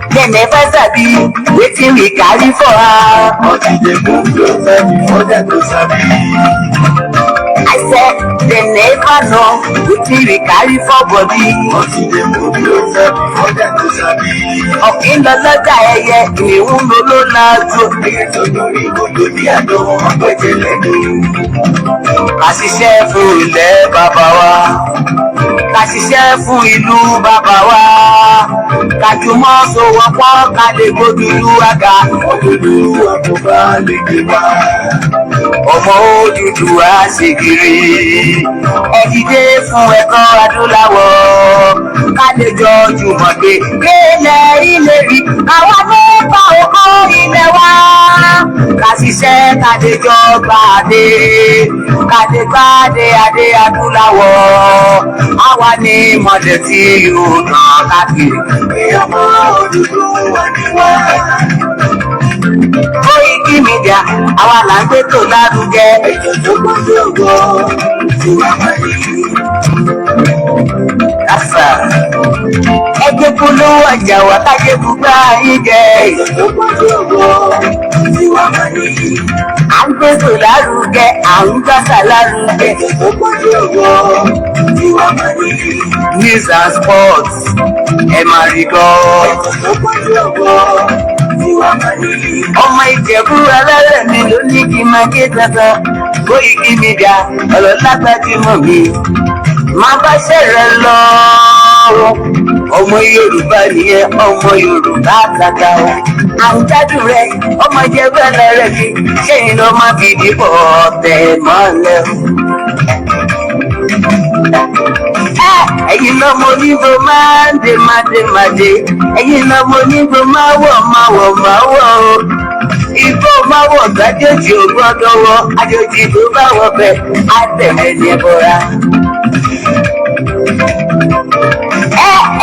They never sabi wetin we carry for her. But they move closer before them to sabi. I said they never know wetin we carry for body. But they move closer before them to sabi. Ọ̀kìn lọ lọ́jà ẹyẹ ìhun ló lájú. Ẹyẹ tó lórí kòtò ní àdó ọgbẹ́jẹ lẹ́nu. Ká ṣiṣẹ́ fún ilẹ̀ bàbá wa. Ká ṣiṣẹ́ fún ìlú bàbá wa. Ká jùmọ̀ sowọ́pọ̀ ká lè gbódúdú àga. Òdúdú àbúbá lè gbé wá. Ọmọ Odùduwà ṣèkìrì. Ẹ dìde fún ẹ̀kọ́ adúláwọ̀. Ká lè jọ jùmọ̀ gbé kélẹ̀ ilé rí. Àwọn mẹ́fà oko ilẹ̀ wa. Ká ṣiṣẹ́ ká lè jọ gbàdé. Ká lè gbàdé adé adúláwọ̀. Àwa ni mọ̀lẹ́ tí yóò tàn káàkiri. Ọmọ Odùduwà ni wá. Koiki Media, àwa là ń gbé tó lárugẹ. Ètò tó gbọ́dọ̀ wọ̀ tí wàá máa yí. Kásá. Ẹgbẹ́ polówó ọjà wà kájé gbúgbà yín jẹ. Ètò tó gbọ́dọ̀ wọ̀ tí wàá máa yí. À ń gbé tó lárugẹ, à ń gbàsà lárugẹ. Ètò tó gbọ́dọ̀ wọ̀ tí wàá máa yí. News and sports, ẹ máa rí gbọ́. Ètò tó gbọ́dọ̀ wọ̀. Ọmọ Ìjẹ̀bú alálẹ̀ mi ló ní kí n máa ké dandan. Koiki Media ọ̀rọ̀ lágbájúmọ̀ mi. Máa bá ṣẹ̀rẹ̀ lọ. Ọmọ Yorùbá nìyẹn, ọmọ Yorùbá kàkà o. Àwùjádùn rẹ̀, ọmọ Ìjẹ̀bú alálẹ̀ mi. Ṣéyìn ló máa fi dìbò ọ̀tẹ̀ mọ́lẹ̀. Ẹ̀yin lọ́mọ onígbò máa ń dè mádémádé. Ẹ̀yin lọ́mọ onígbò máa wọ̀ o. Ìbò máa wọ̀ gbàjọ́jì ò gbọ́dọ̀ wọ. Àjòjì tó bá wọ bẹ̀ á tẹ̀lé ní bọ́ra.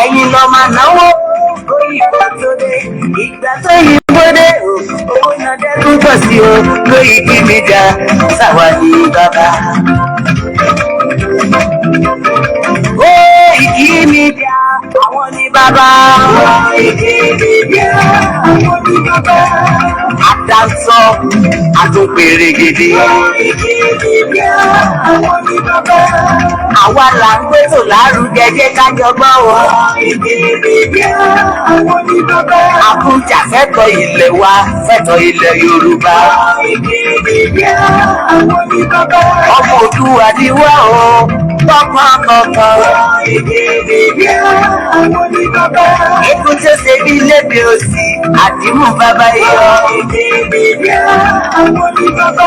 Ẹ̀yin lọ́ máa náwó. Òyìnbó tó dé, ìgbà tó yìnbó dé o. Owó náà dẹ́kun pọ̀ sí o. Koiki Media sáwà ní bàbá. Koiki Media, àwọn ní bàbá. Koiki Media, àwọn ní bàbá. Àdánsọ, àtúnpèrè gidi. Koiki Media, àwọn ní bàbá. Àwa là ń gbé tò lárugẹ jẹ́ ká jọgbọ́n o. Koiki Media, àwọn ní bàbá. Àbújá fẹ́tọ̀ ilẹ̀ wa, fẹ́tọ̀ ilẹ̀ Yorùbá. Koiki Media, àwọn ní bàbá. Ọmọ Oòduà ni wá o. Kọ̀ọ̀kan. Koiki Media, àwọn ní bàbá. Ikú tó ṣe bí lébi òsì, àdìmú bàbá yọ. Koiki Media, àwọn ní bàbá.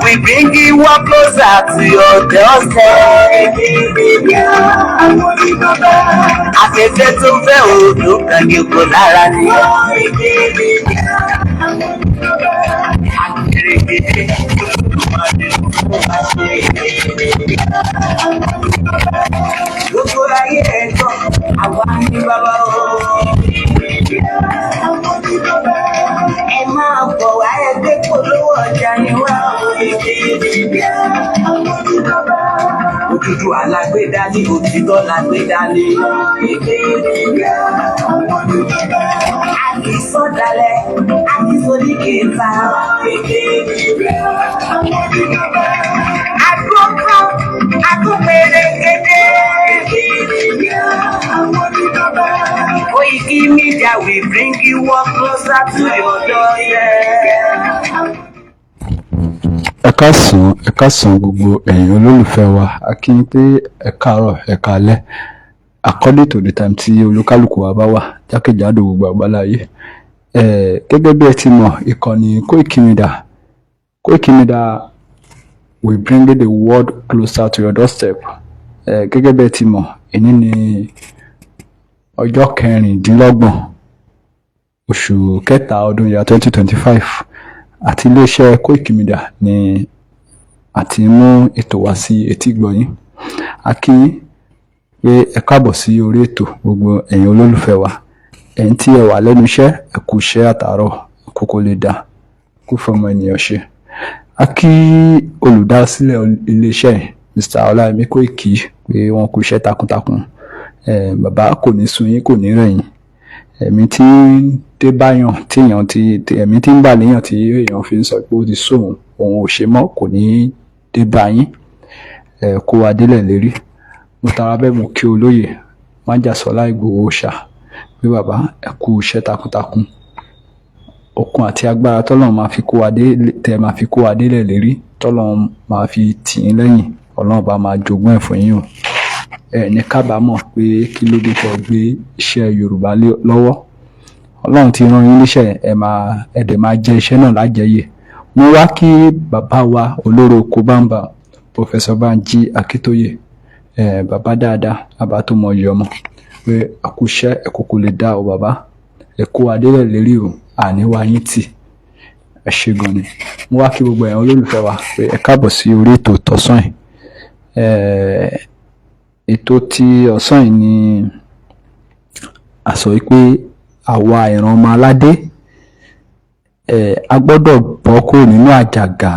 We bring you one closer to your doorstep. Koiki Media, àwọn ní bàbá. Afẹ́fẹ́ tó fẹ́ òòlù kan ní kò lára ni. Koiki Media, àwọn ní bàbá. Àkèrèkèrè gbogbo ayé ẹ̀gbọ́n àwa ní bàbá o. Ẹ máa bọ̀ wá ẹgbẹ́ polówó ọjà ni wá o. Odùduwà lágbèdá ní òtítọ́ lágbèdá ní. Àkì sọ̀dálẹ̀, àkì sódìkẹta. Àdúgbò àtúnpèrè kéde. Koiki Media will bring you one closer to your doorstep. Ẹ káàsán gbogbo ẹ̀yin olólùfẹ́ wa. A kí yín pé ẹ káàárọ̀ ẹ káalẹ́ according to the time tí olúkálùkù wa bá wà jákèjádò gbogbo àgbáláyé. Gẹ́gẹ́ bí ẹ ti mọ̀, ìkànnì Koiki Media will bring the world closer to your doorstep. Gẹ́gẹ́ bí ẹ ti mọ̀, èní ni ọjọ́ 26 oṣù kẹta ọdún 2025 àti iléeṣẹ́ Koiki Media ni a ti mú ètò wá sí etí gbọ̀yìn. A kí yín pé ẹ káàbọ̀ sí orí ètò gbogbo ẹ̀yin olólùfẹ́ wa. Ẹ̀yin tí ẹ wà lẹ́nu iṣẹ́, ẹ kú iṣẹ́ àtàárọ̀, kókó lè dá kú fọmọ ènìyàn ṣe. A kí olùdásílẹ̀ iléeṣẹ́ yìí, Mr. Ọláyẹmí Koiki, pé wọ́n kú iṣẹ́ takuntakun. Bàbá kò ní sú yín, kò ní rẹ̀ yín. Ẹ̀mí tí ń dé báyàn tí ẹ̀mí tí ń bà léèyàn tí èèyàn fi ń sọ pé ó ti sóhun òun ò ṣe mọ́, kò ní dé bá yín. Kó wa délẹ̀ lérí. Mo tara bẹ́ẹ̀ mo kí olóyè Májàsọ́lá Ìgbòho ṣá pé bàbá ẹ kú iṣẹ́ takuntakun. Okun àti agbára tọ́lọ́run máa fi kó wa délẹ̀ lérí, tọ́lọ́run máa fi tì yín lẹ́yìn, Ọlọ́run bá máa jogún ẹ̀ fún yín o. Ní kábàámọ̀ pé kí ló dé tẹ́ gbé iṣẹ́ Yorùbá lọ́wọ́. Ọlọ́run ti rán yín níṣẹ́, ẹ dẹ̀ máa jẹ iṣẹ́ náà lájẹyè. Mo wá kí bàbá wa olóró Kobamba, Professor Banji Akíntóyè, bàbá dáadáa, bàbá tó mọ iye ọmọ, pé àkúṣẹ́ ẹ kúkú lè dá o bàbá. Ẹ kó wa délẹ̀ lérí o, àní wá yín tì. Ẹ ṣé gan ni. Mo wá kí gbogbo ẹ̀yin olólùfẹ́ wa pé ẹ káàbọ̀ sí orí ètò tọ̀sán yìí. Ètò ti ọ̀sán yìí ni a sọ pé àwa ìran ọmọ aládé a gbọ́dọ̀ bọ́ kúrò nínú àjàgà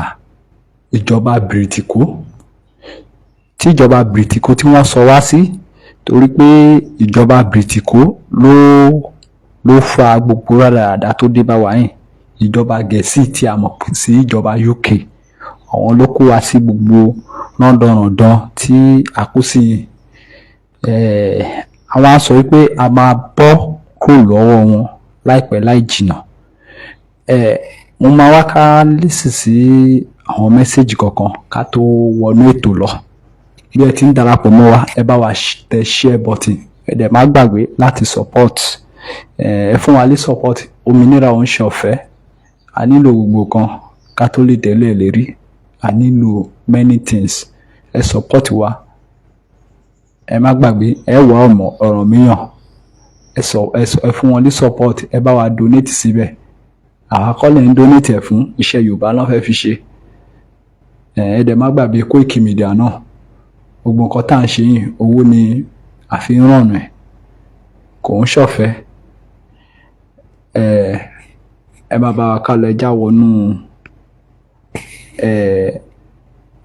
ìjọba bìrìtìkó tí ìjọba bìrìtìkó tí wọ́n sọ wá sí, torí pé ìjọba bìrìtìkó ló fa gbogbo rádaràda tó dé bá wa yìí. Ìjọba Gẹ̀ẹ́sì tí a mọ̀ sí ìjọba UK, àwọn ló kó wa sí gbogbo rándanràndan tí a kó sí yìí. Àwọn á sọ wípé a máa bọ́ kúrò lọ́wọ́ wọn láìpẹ́ láì jìnnà. Mo máa wá ká lísì sí àwọn mẹ́sẹ̀jì kọ̀ọ̀kan ká tó wọnú ètò lọ. Bí ẹ ti ń darapọ̀ mọ́ wa, ẹ bá wa tẹ share button, ẹ dẹ̀ má gbàgbé láti support. Ẹ fún wa ní support. Òmìnira òun ṣe ọ̀fẹ́. A nílò gbogbo kan ká tó lè tẹ̀lé lérí. A nílò many things. Ẹ support wa. Ẹ má gbàgbé, ẹ wá ọ̀ràn mìíràn. Ẹ fún wọn ní support. Ẹ bá wa donate síbẹ̀. Àwa kọ́ lẹ̀ ń donate ẹ̀ fún, iṣẹ́ Yorùbá ló fẹ́ fi ṣe. Ẹ dẹ̀ má gbàgbé Koiki Media náà. Gbogbo nǹkan tá à ń ṣe yìí, owó ni a fi ń rànù ẹ̀, kò ń ṣọ̀fẹ́. Ẹ má bá wa ká lọ ẹjá wọnú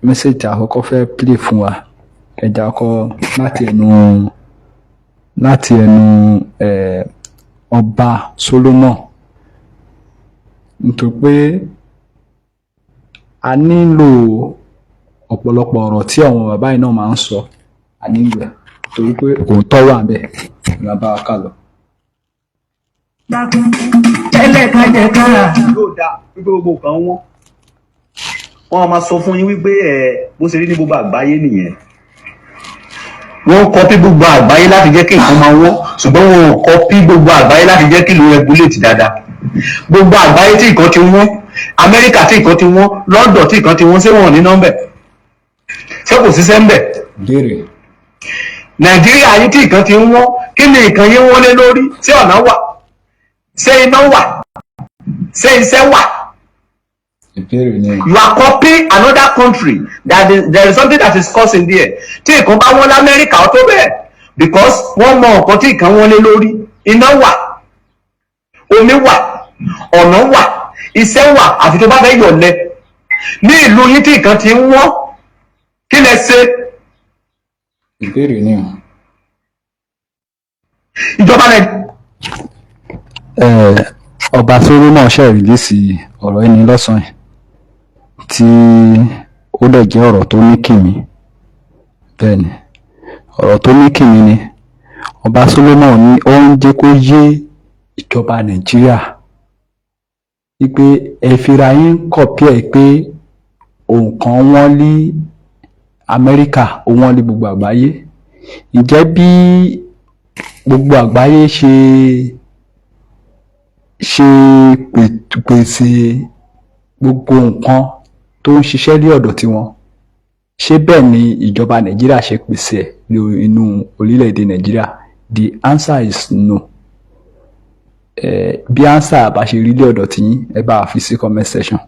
mẹ́sẹ̀jì àkọ́kọ́ fẹ́ play fún wa. Ẹja kọ́ láti ẹnu ọba Solomon, nítorí pé a nílò ọ̀pọ̀lọpọ̀ ọ̀rọ̀ tí àwọn bàbá yìí náà máa ń sọ. A nílò ẹ̀ torí pé òótọ́ wà ńbẹ̀. Ìgbà bá wa ká lọ. Tẹ́lẹ̀ kájẹ kára. Yóò dáa wípé gbogbo nǹkan wọ́n máa sọ fún yín wípé bó ṣe rí ní gbogbo àgbáyé nìyẹn. Wọ́n kọ́pí gbogbo àgbáyé láti jẹ́ kí nǹkan máa wọ́n, ṣùgbọ́n wọn ò kọ́pí gbogbo àgbáyé láti jẹ́ kí ìlú regulate dáadáa. Gbogbo àgbáyé tí nǹkan ti wọ́n, Amẹ́ríkà tí nǹkan ti wọ́n, London tí nǹkan ti wọ́n, ṣé wọn ò ní nọ́mbẹ̀? Ṣé kò síṣẹ́ ńbẹ̀? Nàìjíríà yìí tí nǹkan ti wọ́n, kí ni nǹkan yín wọ́n lé lórí? Ṣé ọ̀nà wà? Ṣé iná wà? Ṣé iṣẹ́ wà? You are copying another country. There is something that is causing there. Tí nǹkan bá wọ́n l'Amẹ́ríkà ó tó bẹ́ẹ̀, because wọ́n mọ nǹkan tí nǹkan wọ́n lé lórí. Iná wà, omi wà, ọ̀nà wà, iṣẹ́ wà, àfi tó bá fẹ́ yọ̀lẹ. Ní ìlú yín tí nǹkan ti ń wọ́n, kí lẹ ṣe? Ìjọba rẹ̀. Ọba Solomon ṣe rìlíìsì ọ̀rọ̀ ẹni lọ́sàn-án tí ó dẹ̀ jẹ́ ọ̀rọ̀ tó ní kìmí. Bẹ́ẹ̀ni, ọ̀rọ̀ tó ní kìmí ni. Ọba Solomon ní ó ń jẹ́ kó yé ìjọba Nàìjíríà wípé ẹ fira yín compare pé nǹkan wọ́n lé Amẹ́ríkà, wọ́n lé gbogbo àgbáyé. Ǹjẹ́ bí gbogbo àgbáyé ṣe pèsè gbogbo nǹkan tó ń ṣiṣẹ́ ní ọ̀dọ̀ tiwọn? Ṣé bẹ́ẹ̀ ni ìjọba Nàìjíríà ṣe pèsè ẹ̀ ní inú orílẹ̀-èdè Nàìjíríà? The answer is no. Bí answer bá ṣe rí ní ọ̀dọ̀ tiyín, ẹ bá fi sí comment section.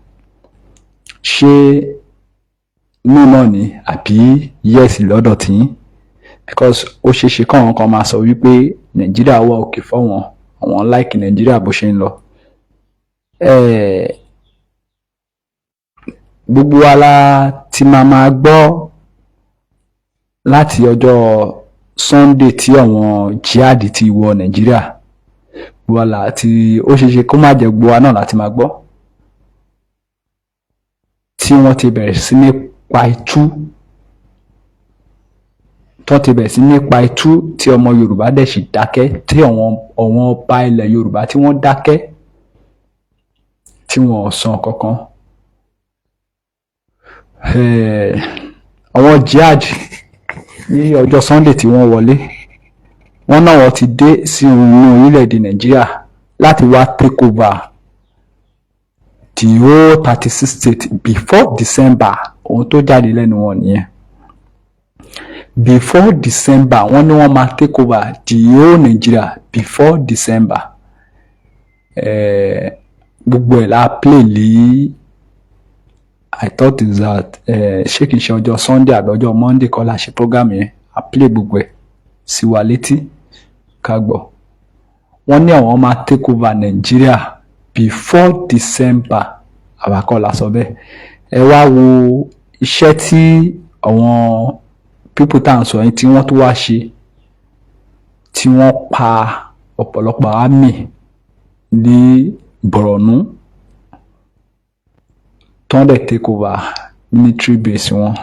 Ṣé no náà ni àbí yes lọ́dọ̀ tiyín? Because ó ṣeé ṣe káwọn kan máa sọ wípé Nàìjíríà wà òkè fọ́wọn, àwọn like Nàìjíríà bó ṣe ń lọ. Gbogbo wa la ti máa gbọ́ láti ọjọ́ Sunday tí àwọn jihad ti wọ Nàìjíríà. Gbogbo wa la ti, ó ṣeé ṣe kó má jẹ́ gbogbo wa náà láti máa gbọ́, tí wọ́n ti bẹ̀rẹ̀ sí ní pa itú, tí ọmọ Yorùbá dẹ̀ sì dákẹ́, tí àwọn ọba ilẹ̀ Yorùbá tí wọ́n dákẹ́, tí wọ́n ò sọ kankan. Àwọn jihad ní ọjọ́ Sunday tí wọ́n wọlé, wọ́n náà wọ́n ti dé sí inú orílẹ̀-èdè Nàìjíríà láti wá take over the whole 36 states before December. Ohun tó jáde lẹ́nu wọn nìyẹn. Before December, wọ́n ní wọ́n máa take over the whole Nigeria before December. Gbogbo ẹ̀ la play lé, I thought is that ṣé kìí ṣe ọjọ́ Sunday àbí ọjọ́ Monday kọ́ la ṣe program yẹn, a play gbogbo ẹ̀ sí wa létí ká gbọ́. Wọ́n ní àwọn máa take over Nigeria before December, àwa kọ́ la sọ bẹ́ẹ̀. Ẹ wá wo iṣẹ́ tí àwọn people tá à ń sọ yín tí wọ́n tó wá ṣe, tí wọ́n pa ọ̀pọ̀lọpọ̀ army ní Borno, tó ń dẹ̀ take over military base wọn.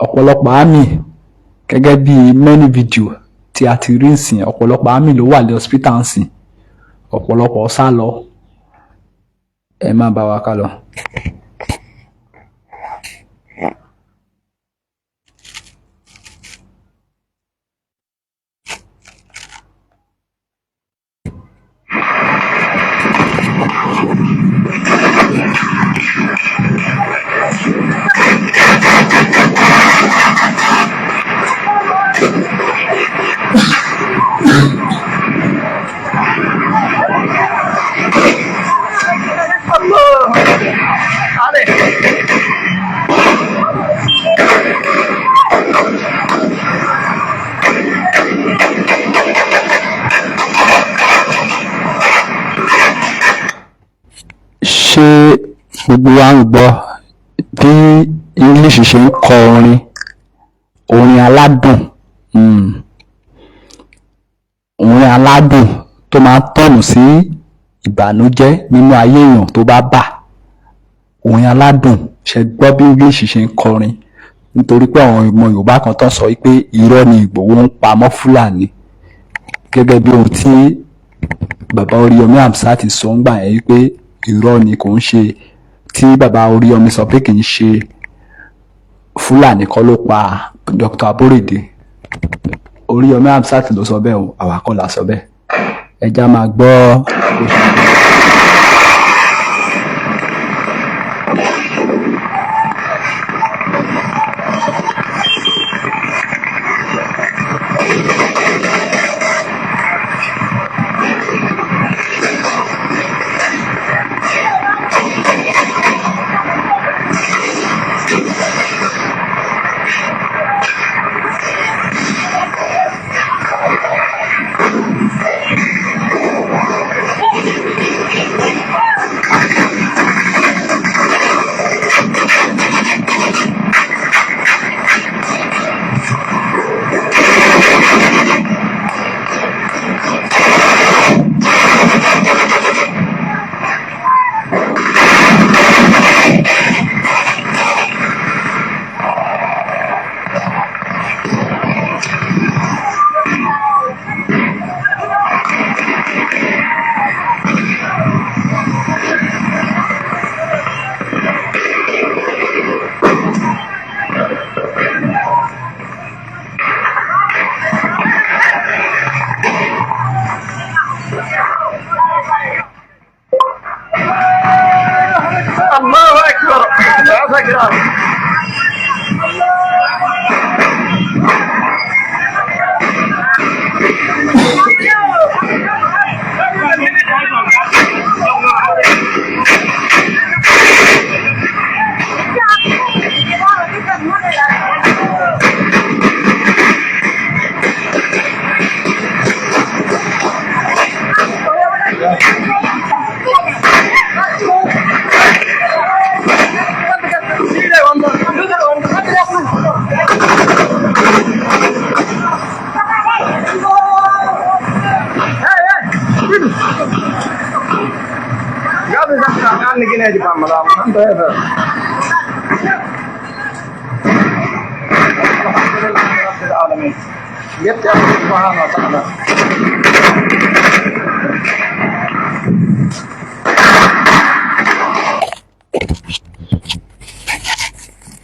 Ọ̀pọ̀lọpọ̀ army, gẹ́gẹ́ bí many video tí a ti rí nsìn, ọ̀pọ̀lọpọ̀ army ló wà ní hospital nsìn, ọ̀pọ̀lọpọ̀ sá lọ. Ẹ má bá wa ká lọ. Ṣé gbogbo wa ń gbọ́ bí English ṣe ń kọ orin aládùn, orin aládùn tó máa ń tọ̀nù sí ìbànújẹ́ nínú ayé èèyàn tó bá bà? Orin aládùn, ṣe gbọ́ bí English ṣe ń kọrin? Nítorí pé àwọn ọmọ Yorùbá kan tán sọ wípé irọ́ ni Ìgbòho ń pa mọ́ Fúlàní, gẹ́gẹ́ bí ohun tí bàbá Oríyọmí Hamzat sọ ń gbà yẹn wípé irọ́ ni, kò ń ṣe, tí bàbá Oríyọmí sọ pé kì í ṣe Fúlàní kọ́ ló pa Dr. Aborode. Oríyọmí Hamzat ló sọ bẹ́ẹ̀ o, àwa kọ́ la sọ bẹ́ẹ̀. Ẹ já máa gbọ́.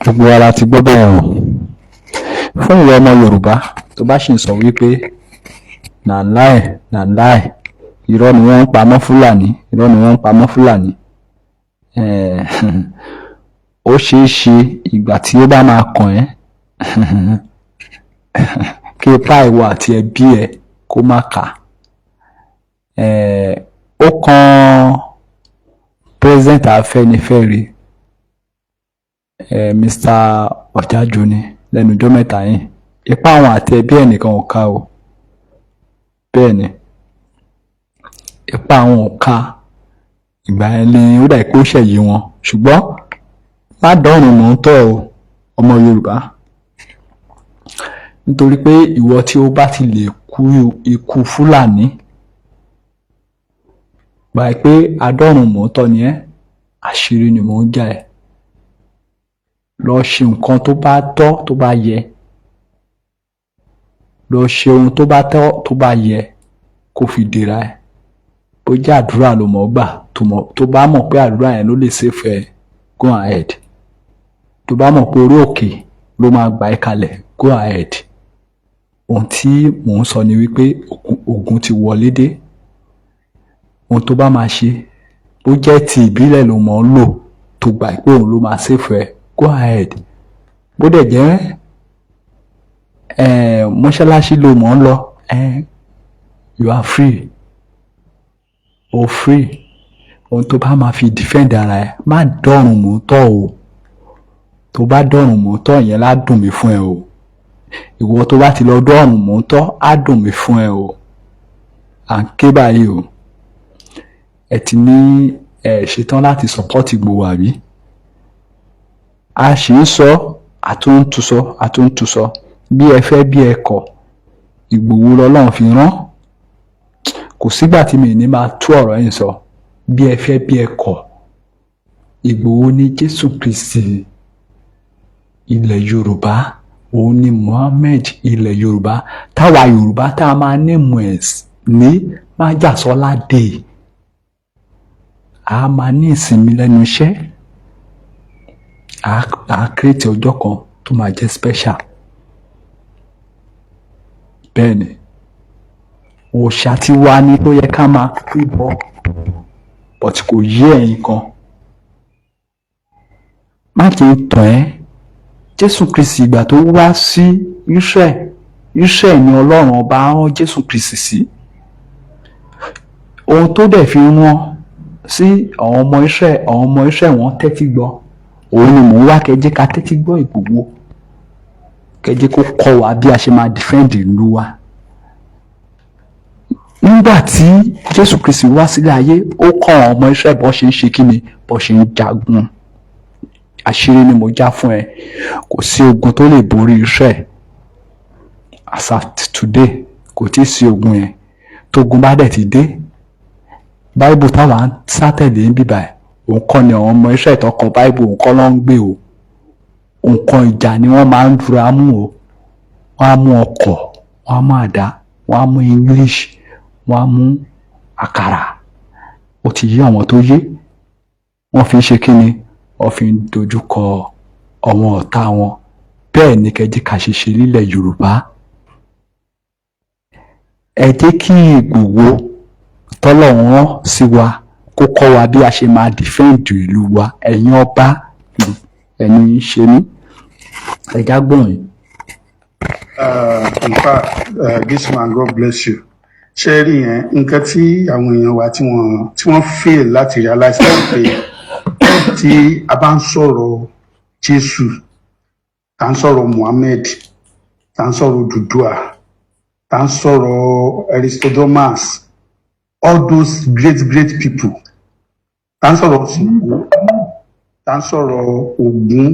Gbogbo wa la ti gbọ́ bẹ́ẹ̀ o. Fún ìwọ ọmọ Yorùbá tó bá ṣì ń sọ wípé nàláì irọ́ ni wọ́n ń pamọ́ Fúlàní, irọ́ ni wọ́n ń pamọ́ Fúlàní, ó ṣeé ṣe ìgbà tí ó bá máa kàn ẹ́ kí ipá ìwọ àti ẹbí ẹ kó má kà. Ó kan President Afẹ́nifẹ́re Mr. Ọ̀jájú ni lẹ́nu ọjọ́ mẹ́ta yìí, ipá àwọn àti ẹbí ẹ̀ nìkan ò ká o. Bẹ́ẹ̀ ni, ipá àwọn ò ká. Ìgbà yẹn ni ó dà pé ó ṣẹ̀yí wọn, ṣùgbọ́n má dọ́rùn mọ́ tọ́ o ọmọ Yorùbá, nítorí pé ìwọ tí ó bá ti lè kú ikú Fúlàní, gbà pé adọ́rùn mọ́ tọ́ ni ẹ́, àṣírí ni mò ń jà ẹ́. Lọ ṣe nǹkan tó bá tọ́ tó bá yẹ, lọ ṣe ohun tó bá tọ́ tó bá yẹ kó fi dèrà ẹ̀. Bó jẹ́ àdúrà ló mọ̀ gbà, tó bá mọ̀ pé àdúrà yẹn ló lè save ẹ, go ahead. Tó bá mọ̀ pé orí òkè ló máa gbà ẹ́ kalẹ̀, go ahead. Ohun tí mò ń sọ ni wípé ogun ti wọlé dé. Ohun tó bá máa ṣe, bó jẹ́ ti ìbílẹ̀ ló mọ̀ ń lò tó gbà pé òun ló máa save ẹ, go ahead. Bó dẹ̀ jẹ́ mọ́ṣáláṣí ló mọ̀ ń lọ, you are free. O free. Ohun tó bá máa fi defend ara ẹ, má dọ́rùn mọ́ tọ́ o. Tó bá dọ́rùn mọ́ tọ́ yẹn lá dùn mí fún ẹ o. Ìwọ tó bá ti lọ dọ́rùn mọ́ tọ́ á dùn mí fún ẹ o. À ń ké báyìí o. Ẹ ti ní ṣetán láti support Ìgbòho àbí? A sì ń sọ àtúntúsọ bí ẹ fẹ́ bí ẹ kọ̀, Ìgbòho lọ́lọ́run fi rán. Kò sígbà tí mi ní máa tú ọ̀rọ̀ yìí sọ. Bí ẹ fẹ́ bí ẹ kọ̀, Ìgbòho ní Jésù Kristi ilẹ̀ Yorùbá, òun ni Muhammed ilẹ̀ Yorùbá, táwa Yorùbá tá a máa ní ní májàsọ́ládé. A máa ní ìsinmi lẹ́nu iṣẹ́. A create ọjọ́ kan tó máa jẹ́ special. Bẹ́ẹ̀ ni, òòṣà tí wá ní tó yẹ ká máa pè bọ́, but kò yé ẹ̀yin kan. Má kí n tàn ẹ́. Jésù Kristi ìgbà tó wá sí Israel ni Ọlọ́run ọba rán Jésù Kristi sí. Ohun tó dẹ̀ fi rán sí àwọn ọmọ Israel wọ́n tẹ́tí gbọ́. Òun ni mò ń wá kẹjẹ́ ká tẹ́tí gbọ́ Ìgbòho. Kẹjẹ́ kó kọ́ wa bí a ṣe máa defend ìlú wa. Nígbà tí Jésù Kristi wá sílé ayé, ó kọ́ àwọn ọmọ Israel bó ṣe ń ṣe kíni, bó ṣe ń jagun. Àṣírí ni mo já fún ẹ. Kò sí ogun tó lè borí Israel. As at today, kò tí ì sí ogun yẹn. Tógun bá dẹ̀ ti dé, Báíbù táwa ń sátẹ̀lé ń bíbà ẹ̀, òun kọ́ ni àwọn ọmọ Israel tó kọ Báíbù, òun kọ́ ló ń gbé o. Nǹkan ìjà ni wọ́n máa ń dúra mú o. Wọ́n á mú ọkọ̀, wọ́n á mú àdá, wọ́n á mú English, wọ́n á mú àkàrà. Ó ti yé àwọn tó yé. Wọ́n fi ń ṣe kíni? Wọ́n fi ń dojúkọ àwọn ọ̀tá wọn. Bẹ́ẹ̀ ni kẹjẹ́ ká ṣe ṣe nílẹ̀ Yorùbá. Ẹ jẹ́ kí Ìgbòho tọ́lọ́run rán sí wa kó kọ́ wa bí a ṣe máa defend ìlú wa. Ẹ̀yin ọba ẹni ṣe mí ẹja gbọ̀n yìí. In fact, this man, God bless you. Ṣé rí yẹn nǹkan tí àwọn èèyàn wa tí wọ́n fail láti realize pé tí a bá ń sọ̀rọ̀ Jésù, tá ń sọ̀rọ̀ Muhammad, tá ń sọ̀rọ̀ Odùduwà, tá ń sọ̀rọ̀ Aristodemus, all those great people, tá ń sọ̀rọ̀ Ṣàngó, tá ń sọ̀rọ̀ Ògún,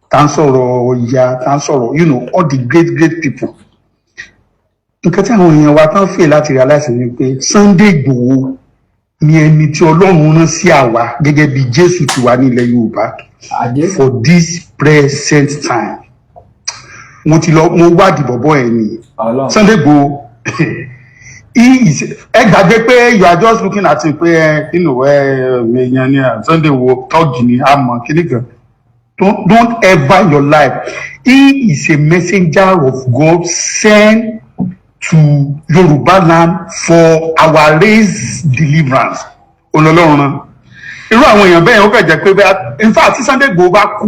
tá ń sọ̀rọ̀ Ọya, tá ń sọ̀rọ̀ all the great people. Nǹkan tí àwọn èèyàn wa tán fẹ́ láti realize ni pé Sunday Igboho ni ẹni tí Ọlọ́run rán sí àwa gẹ́gẹ́ bí Jésù ti wà nílẹ̀ Yorùbá for this present time. Mo wádìí bọ̀bọ̀ ẹ̀ ni Sunday Igboho ẹ gbàgbé pé you are just looking at him pé èèyàn ni Sunday Igboho tọ́gì ni àmọ́ kíní kan. Don't ever in your life. He is a messenger of God sent to Yoruba land for our race deliverance. Olólọ́run. Irú àwọn èèyàn bẹ́ẹ̀ ó kàn jẹ́ pé in fact tí Sunday Igboho bá kú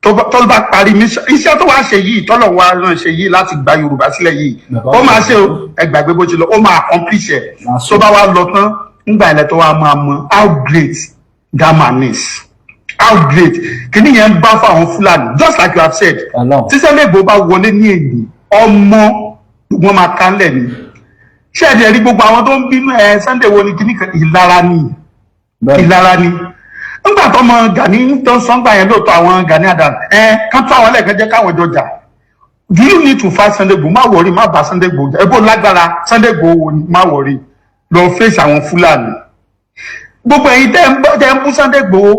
tó bá parí iṣẹ́ tó wá ṣe yìí tọ́lọ̀ wá rán ṣe yìí láti gba Yorùbá sílẹ̀ yìí ó máa ṣe ẹgbàgbé bó ṣe lọ ó máa accomplish ẹ̀ tó bá wá lọ tán nígbà ilẹ̀ tó wá máa mọ how great that man is. How great kìíní yẹn bá fún àwọn Fúlàní just like you have said tí Sunday Igboho bá wọlé ní èyí ọmọ gbogbo máa kánlẹ̀ ni ṣé ẹ̀dẹ̀ rí gbogbo àwọn tó ń bínú Sunday wo ni kìíní kan ìlara ni nígbà tó ọmọ Gani tó ń sọ́ngbà yẹn lóòótọ́ àwọn Gani Adam kán tó àwọn ẹlẹ́ẹ̀kan jẹ́ káwọn jọ jà do you need to fight Sunday Igboho má wọrí má bá Sunday Igboho jà ebó lágbára Sunday Igboho má wọrí lọ fèsì àwọn Fúlàní. Gbogbo ẹ̀yin tẹ́ ń bú Sunday Igboho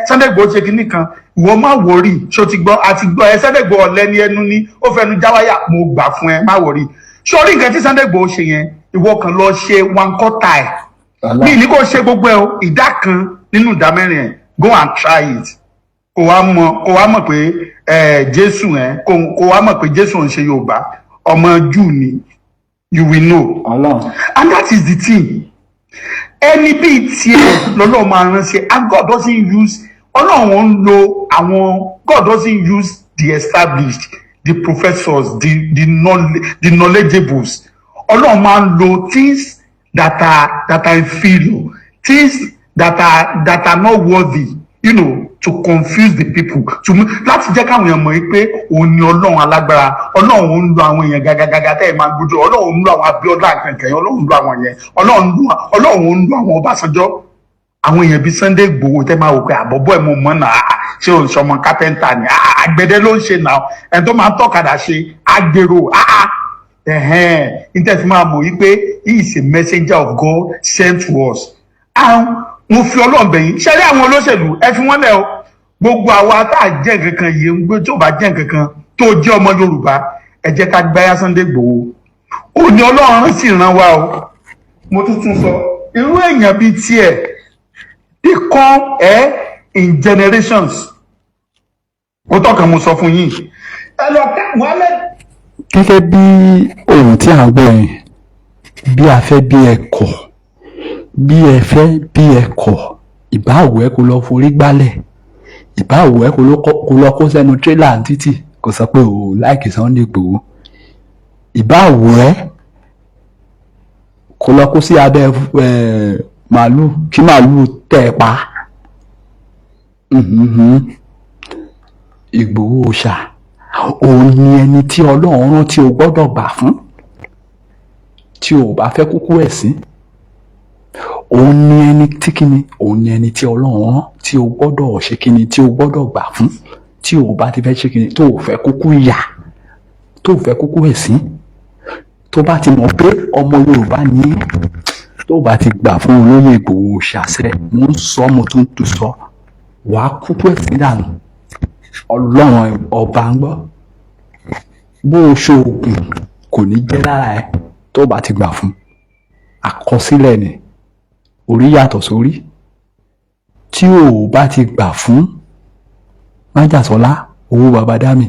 Sunday Igboho ṣe kínní kan ìwọ má wọrí ṣó ti gbọ́ àti gbọ́ Sunday Igboho ọ̀lẹ́ni ẹnu ní ó fẹnu jáwáyà mo gbà fún ẹ má wọrí sórí nǹkan tí Sunday Igboho ṣe yẹn ìwọ kan lọ ṣe one quarter ẹ̀ ní ní kò ṣe gbogbo ẹ̀ o ìdá kan nínú ìdá mẹ́rin ẹ̀ go and try it kò wá mọ̀ pé Jésù kò wá mọ̀ pé Jésù ń ṣe Yorùbá ọmọ Júù ni you will know and that is the thing. Ẹni bíi tiẹ̀ lọ́lọ́run máa rán sí and God doesn't use Ọlọ́run ń lo àwọn God doesn't use the established the professors the knowledgeables Ọlọ́run máa ń lo things that are inferior things that are not worthy to confuse the people láti jẹ́ káwọn èèyàn mọ̀ pé òun ni Ọlọ́run alágbára Ọlọ́run ń lo àwọn èèyàn gàgàgàgà tẹ́ ẹ̀ máa gbójú Ọlọ́run ń lo àwọn Abíọ́lá kankan Ọlọ́run ń lo àwọn yẹn Ọlọ́run ń lo àwọn Ọbásanjọ́ àwọn èèyàn bíi Sunday Igboho tẹ́ máa wò pé àbọ̀bọ̀ ẹ̀ mo mọ̀ náà ṣé o ṣọmọ kápẹ́ńtà ni àgbẹ̀dẹ ló ń ṣe náà ẹni tó máa ń tọ́kadà ṣe agbèrò níta fi máa mọ̀ wípé he is a messenger of God sent to us. Mo fi Ọlọ́run bẹ̀yìn ṣe rí àwọn olóṣèlú ẹ fi wọ́n lẹ̀ o gbogbo àwa tá a jẹ́ nǹkan kan yìí ń gbé tó bá jẹ́ nǹkan kan tó jẹ́ ọmọ Yorùbá ẹ jẹ́ ká gbáyà Sunday Igboho ó ní Ọlọ́run sì ràn wá o. Mo tún sọ irú èèyàn bíi tiẹ̀ they come in generations ó tọ́ka mo sọ fún yín ẹ lọ ká Muhammed. Gẹ́gẹ́ bí ohun tí à ń gbọ́ yẹn bí a fẹ́ bí ẹ kọ̀ bí ẹ fẹ́ bí ẹ kọ̀ ìbáwò ẹ kò lọ forí gbálẹ̀ ìbáwò ẹ kò lọ kó sẹ́nu tírélà títì kò sọ pé o láìkì Sunday Igboho ìbáwò ẹ kò lọ kó sí abẹ́ màálù kí màálù tẹ̀ pa Igboho ṣá òun ni ẹni tí Ọlọ́run rán tí o gbọ́dọ̀ gbà fún tí o bá fẹ́ kúkú ẹ̀sìn òun ni ẹni tí kíni òun ni ẹni tí Ọlọ́run rán tí o gbọ́dọ̀ ṣe kíni tí o gbọ́dọ̀ gbà fún tí o bá ti fẹ́ ṣe kíni tó o fẹ́ kúkú yà tó o fẹ́ kúkú ẹ̀sìn tó bá ti mọ̀ pé ọmọ Yorùbá ni tó bá ti gbà fún olóyè Igboho ṣàṣẹ mo ń sọ mo tún tún sọ wàá kúkú ẹ̀sìn dànù Ọlọ́run ọba ń gbọ́ bó o ṣoògùn kò ní jẹ́ lára ẹ tó bá ti gbà fún àkọsílẹ̀ ni orí yàtọ̀ sórí tí o bá ti gbà fún májàsọ́lá owó baba dámì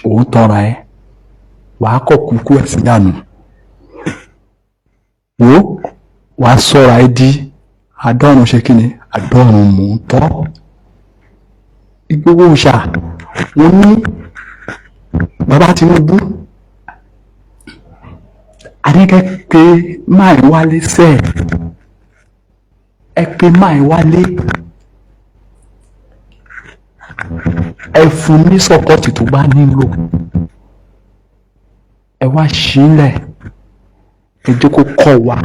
òun tọra ẹ wàá kọ̀ kúkú ẹ̀ sí dànù wàá sọ̀rọ̀ ẹ di adọ́run ṣe kí ni adọ́run mò ń tọ́ Ìgbòho Òòṣà wọ́n ní bàbá Tinubu àdékẹ́ pé máì wálé sẹ́ẹ̀ ẹ pé máì wálé ẹ fún ní sọ́pọ́tì tó bá nílò ẹ wá sílẹ̀ ẹ jẹ́ kó kọ́ wa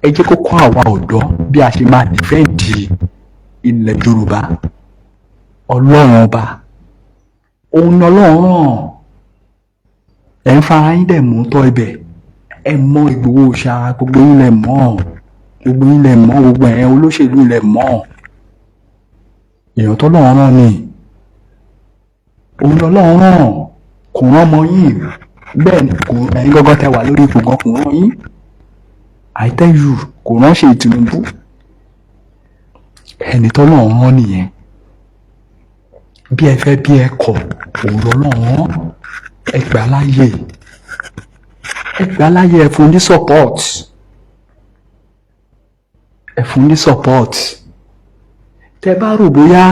ẹ jẹ́ kó kọ́ àwa ọ̀dọ́ bí a ṣe máa dìfẹ́ǹdì ilẹ̀ Yorùbá. Ọlọ́run ọba òun ni Ọlọ́run ràn ẹ̀ ń fara yín dẹ̀ mú tọ́ ibẹ̀ ẹ mọ Ìgbòho Òòṣà gbogbo yín lẹ̀ mọ́ gbogbo ẹ̀ olóṣèlú lẹ̀ mọ́ èèyàn tó lọ́run ràn ni òun ni Ọlọ́run ràn kò rán ọmọ yín bẹ́ẹ̀ ni kò ẹ̀yin gángan tẹ wà lórí ipò gan kò rán yín I tell you kò ránṣẹ́ Tinubu ẹni tó lọ́run ràn nìyẹn bí ẹ fẹ́ bí ẹ kọ̀ òun lọ́lọ́run ẹ gbà láyè ẹ fún ní support tẹ bá rò bóyá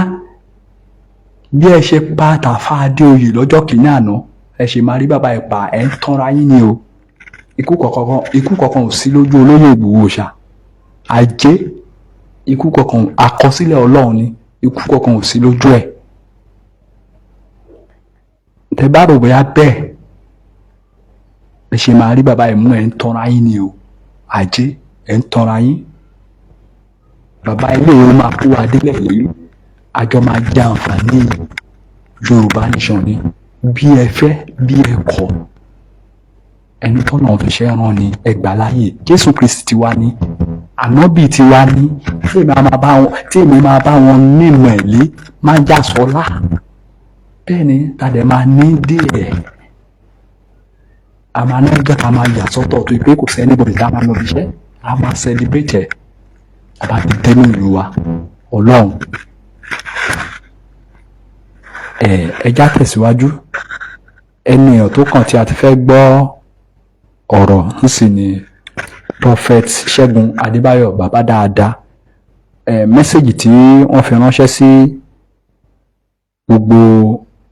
bí ẹ ṣe pa Tàfà Adéoyè lọ́jọ́ kìíní àná ẹ ṣe máa rí bàbá ẹ pa ẹ ń tanra yín ni o ikú kankan ò sí lójú olóyè Ìgbòho Òòṣà àjẹ́ ikú kankan àkọsílẹ̀ Ọlọ́run ni ikú kankan ò sí lójú ẹ̀. Tẹ bá rò bóyá bẹ́ẹ̀ ẹ ṣe máa rí bàbá ẹ̀ mú ẹ̀ ń tanra yín ni o àjẹ́ ẹ̀ ń tanra yín bàbá ilé yìí máa kó adélẹ̀ yìí àjọ máa jẹ àǹfààní Yorùbá nation ni bí ẹ fẹ́ bí ẹ kọ̀ ẹni tọ́nà fi ṣe ràn ní ẹgbà láàyè Jésù Kristi tiwa ní ànábì tiwa ní tí èmi máa bá wọn ní ìmọ̀lẹ́ máa já sọlá bẹ́ẹ̀ ni tàdé máa ní díẹ̀ a máa ní ọjọ́ ká máa yà sọ́tọ̀ tó pé kò sẹ́ni bọ̀dì tá a máa lọ bí iṣẹ́ a máa celebrate ẹ̀ àbá ti tẹ́nu ìlú wa Ọlọ́run ẹja tẹ̀síwájú ènìyàn tó kàn tí a ti fẹ́ gbọ́ ọ̀rọ̀ ń sì ní Prophet Ṣẹ́gun Adébáyọ̀ bàbá dáadáa mẹ́sẹ̀gì tí wọ́n fi ránṣẹ́ sí gbogbo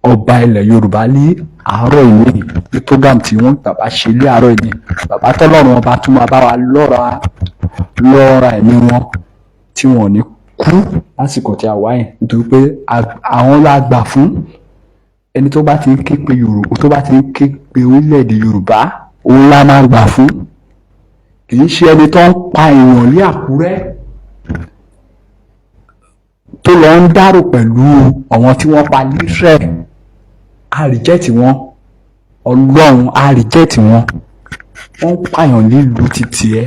ọba ilẹ̀ Yorùbá ní àárọ̀ ìní ní program tí wọ́n bàbá ṣe ní àárọ̀ ìní bàbá tọ́lọ́run ọba tún máa bá wa lọ́ra ẹ̀mí wọn tí wọ́n ní kú lásìkò tí a wá yẹn nítorí pé àwọn la gbà fún ẹni tó bá ti ń ké pe Yorùbá tó bá ti ń ké pe orílẹ̀-èdè Yorùbá òun la máa gbà fún kì í ṣe ẹni tó ń pa èèyàn ní Àkúrẹ́ tó lọ ń dárò pẹ̀lú àwọn tí wọ́n pa l'Ísírẹ́lì a reject wọn Ọlọ́run a reject wọn wọ́n ń pààyàn nílùú títì ẹ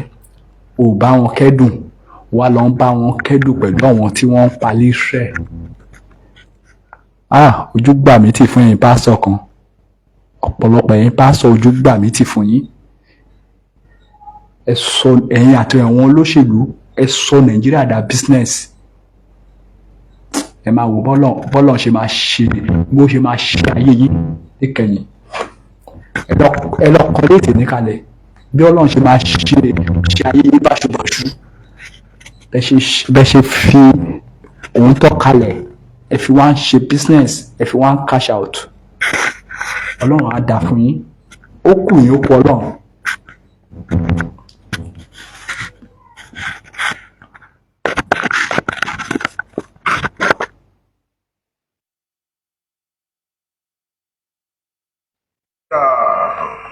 ò bá wọn kẹ́dùn wá lọ ń bá wọn kẹ́dùn pẹ̀lú àwọn tí wọ́n ń pa l'Ísírẹ́lì ojú gbà mí tì fún yín pásọ̀ kan ọ̀pọ̀lọpọ̀ yín pásọ̀ ojú gbà mí tì fún yín ẹ sọ ẹ̀yin àti àwọn olóṣèlú ẹ sọ Nàìjíríà dà business ẹ máa wò bọ́lọ̀ ṣe máa ṣe bó ṣe máa ṣe ayé yìí níkẹyìn ẹ lọ kọ léètì níkalẹ̀ bí Ọlọ́run ṣe máa ṣe ayé yìí báṣubàṣu bẹ́ ṣe fi òun tọ́ kalẹ̀ ẹ fi wá ń ṣe business ẹ fi wá ń cash out Ọlọ́run á dá fún yín ó kù yín ó kù Ọlọ́run.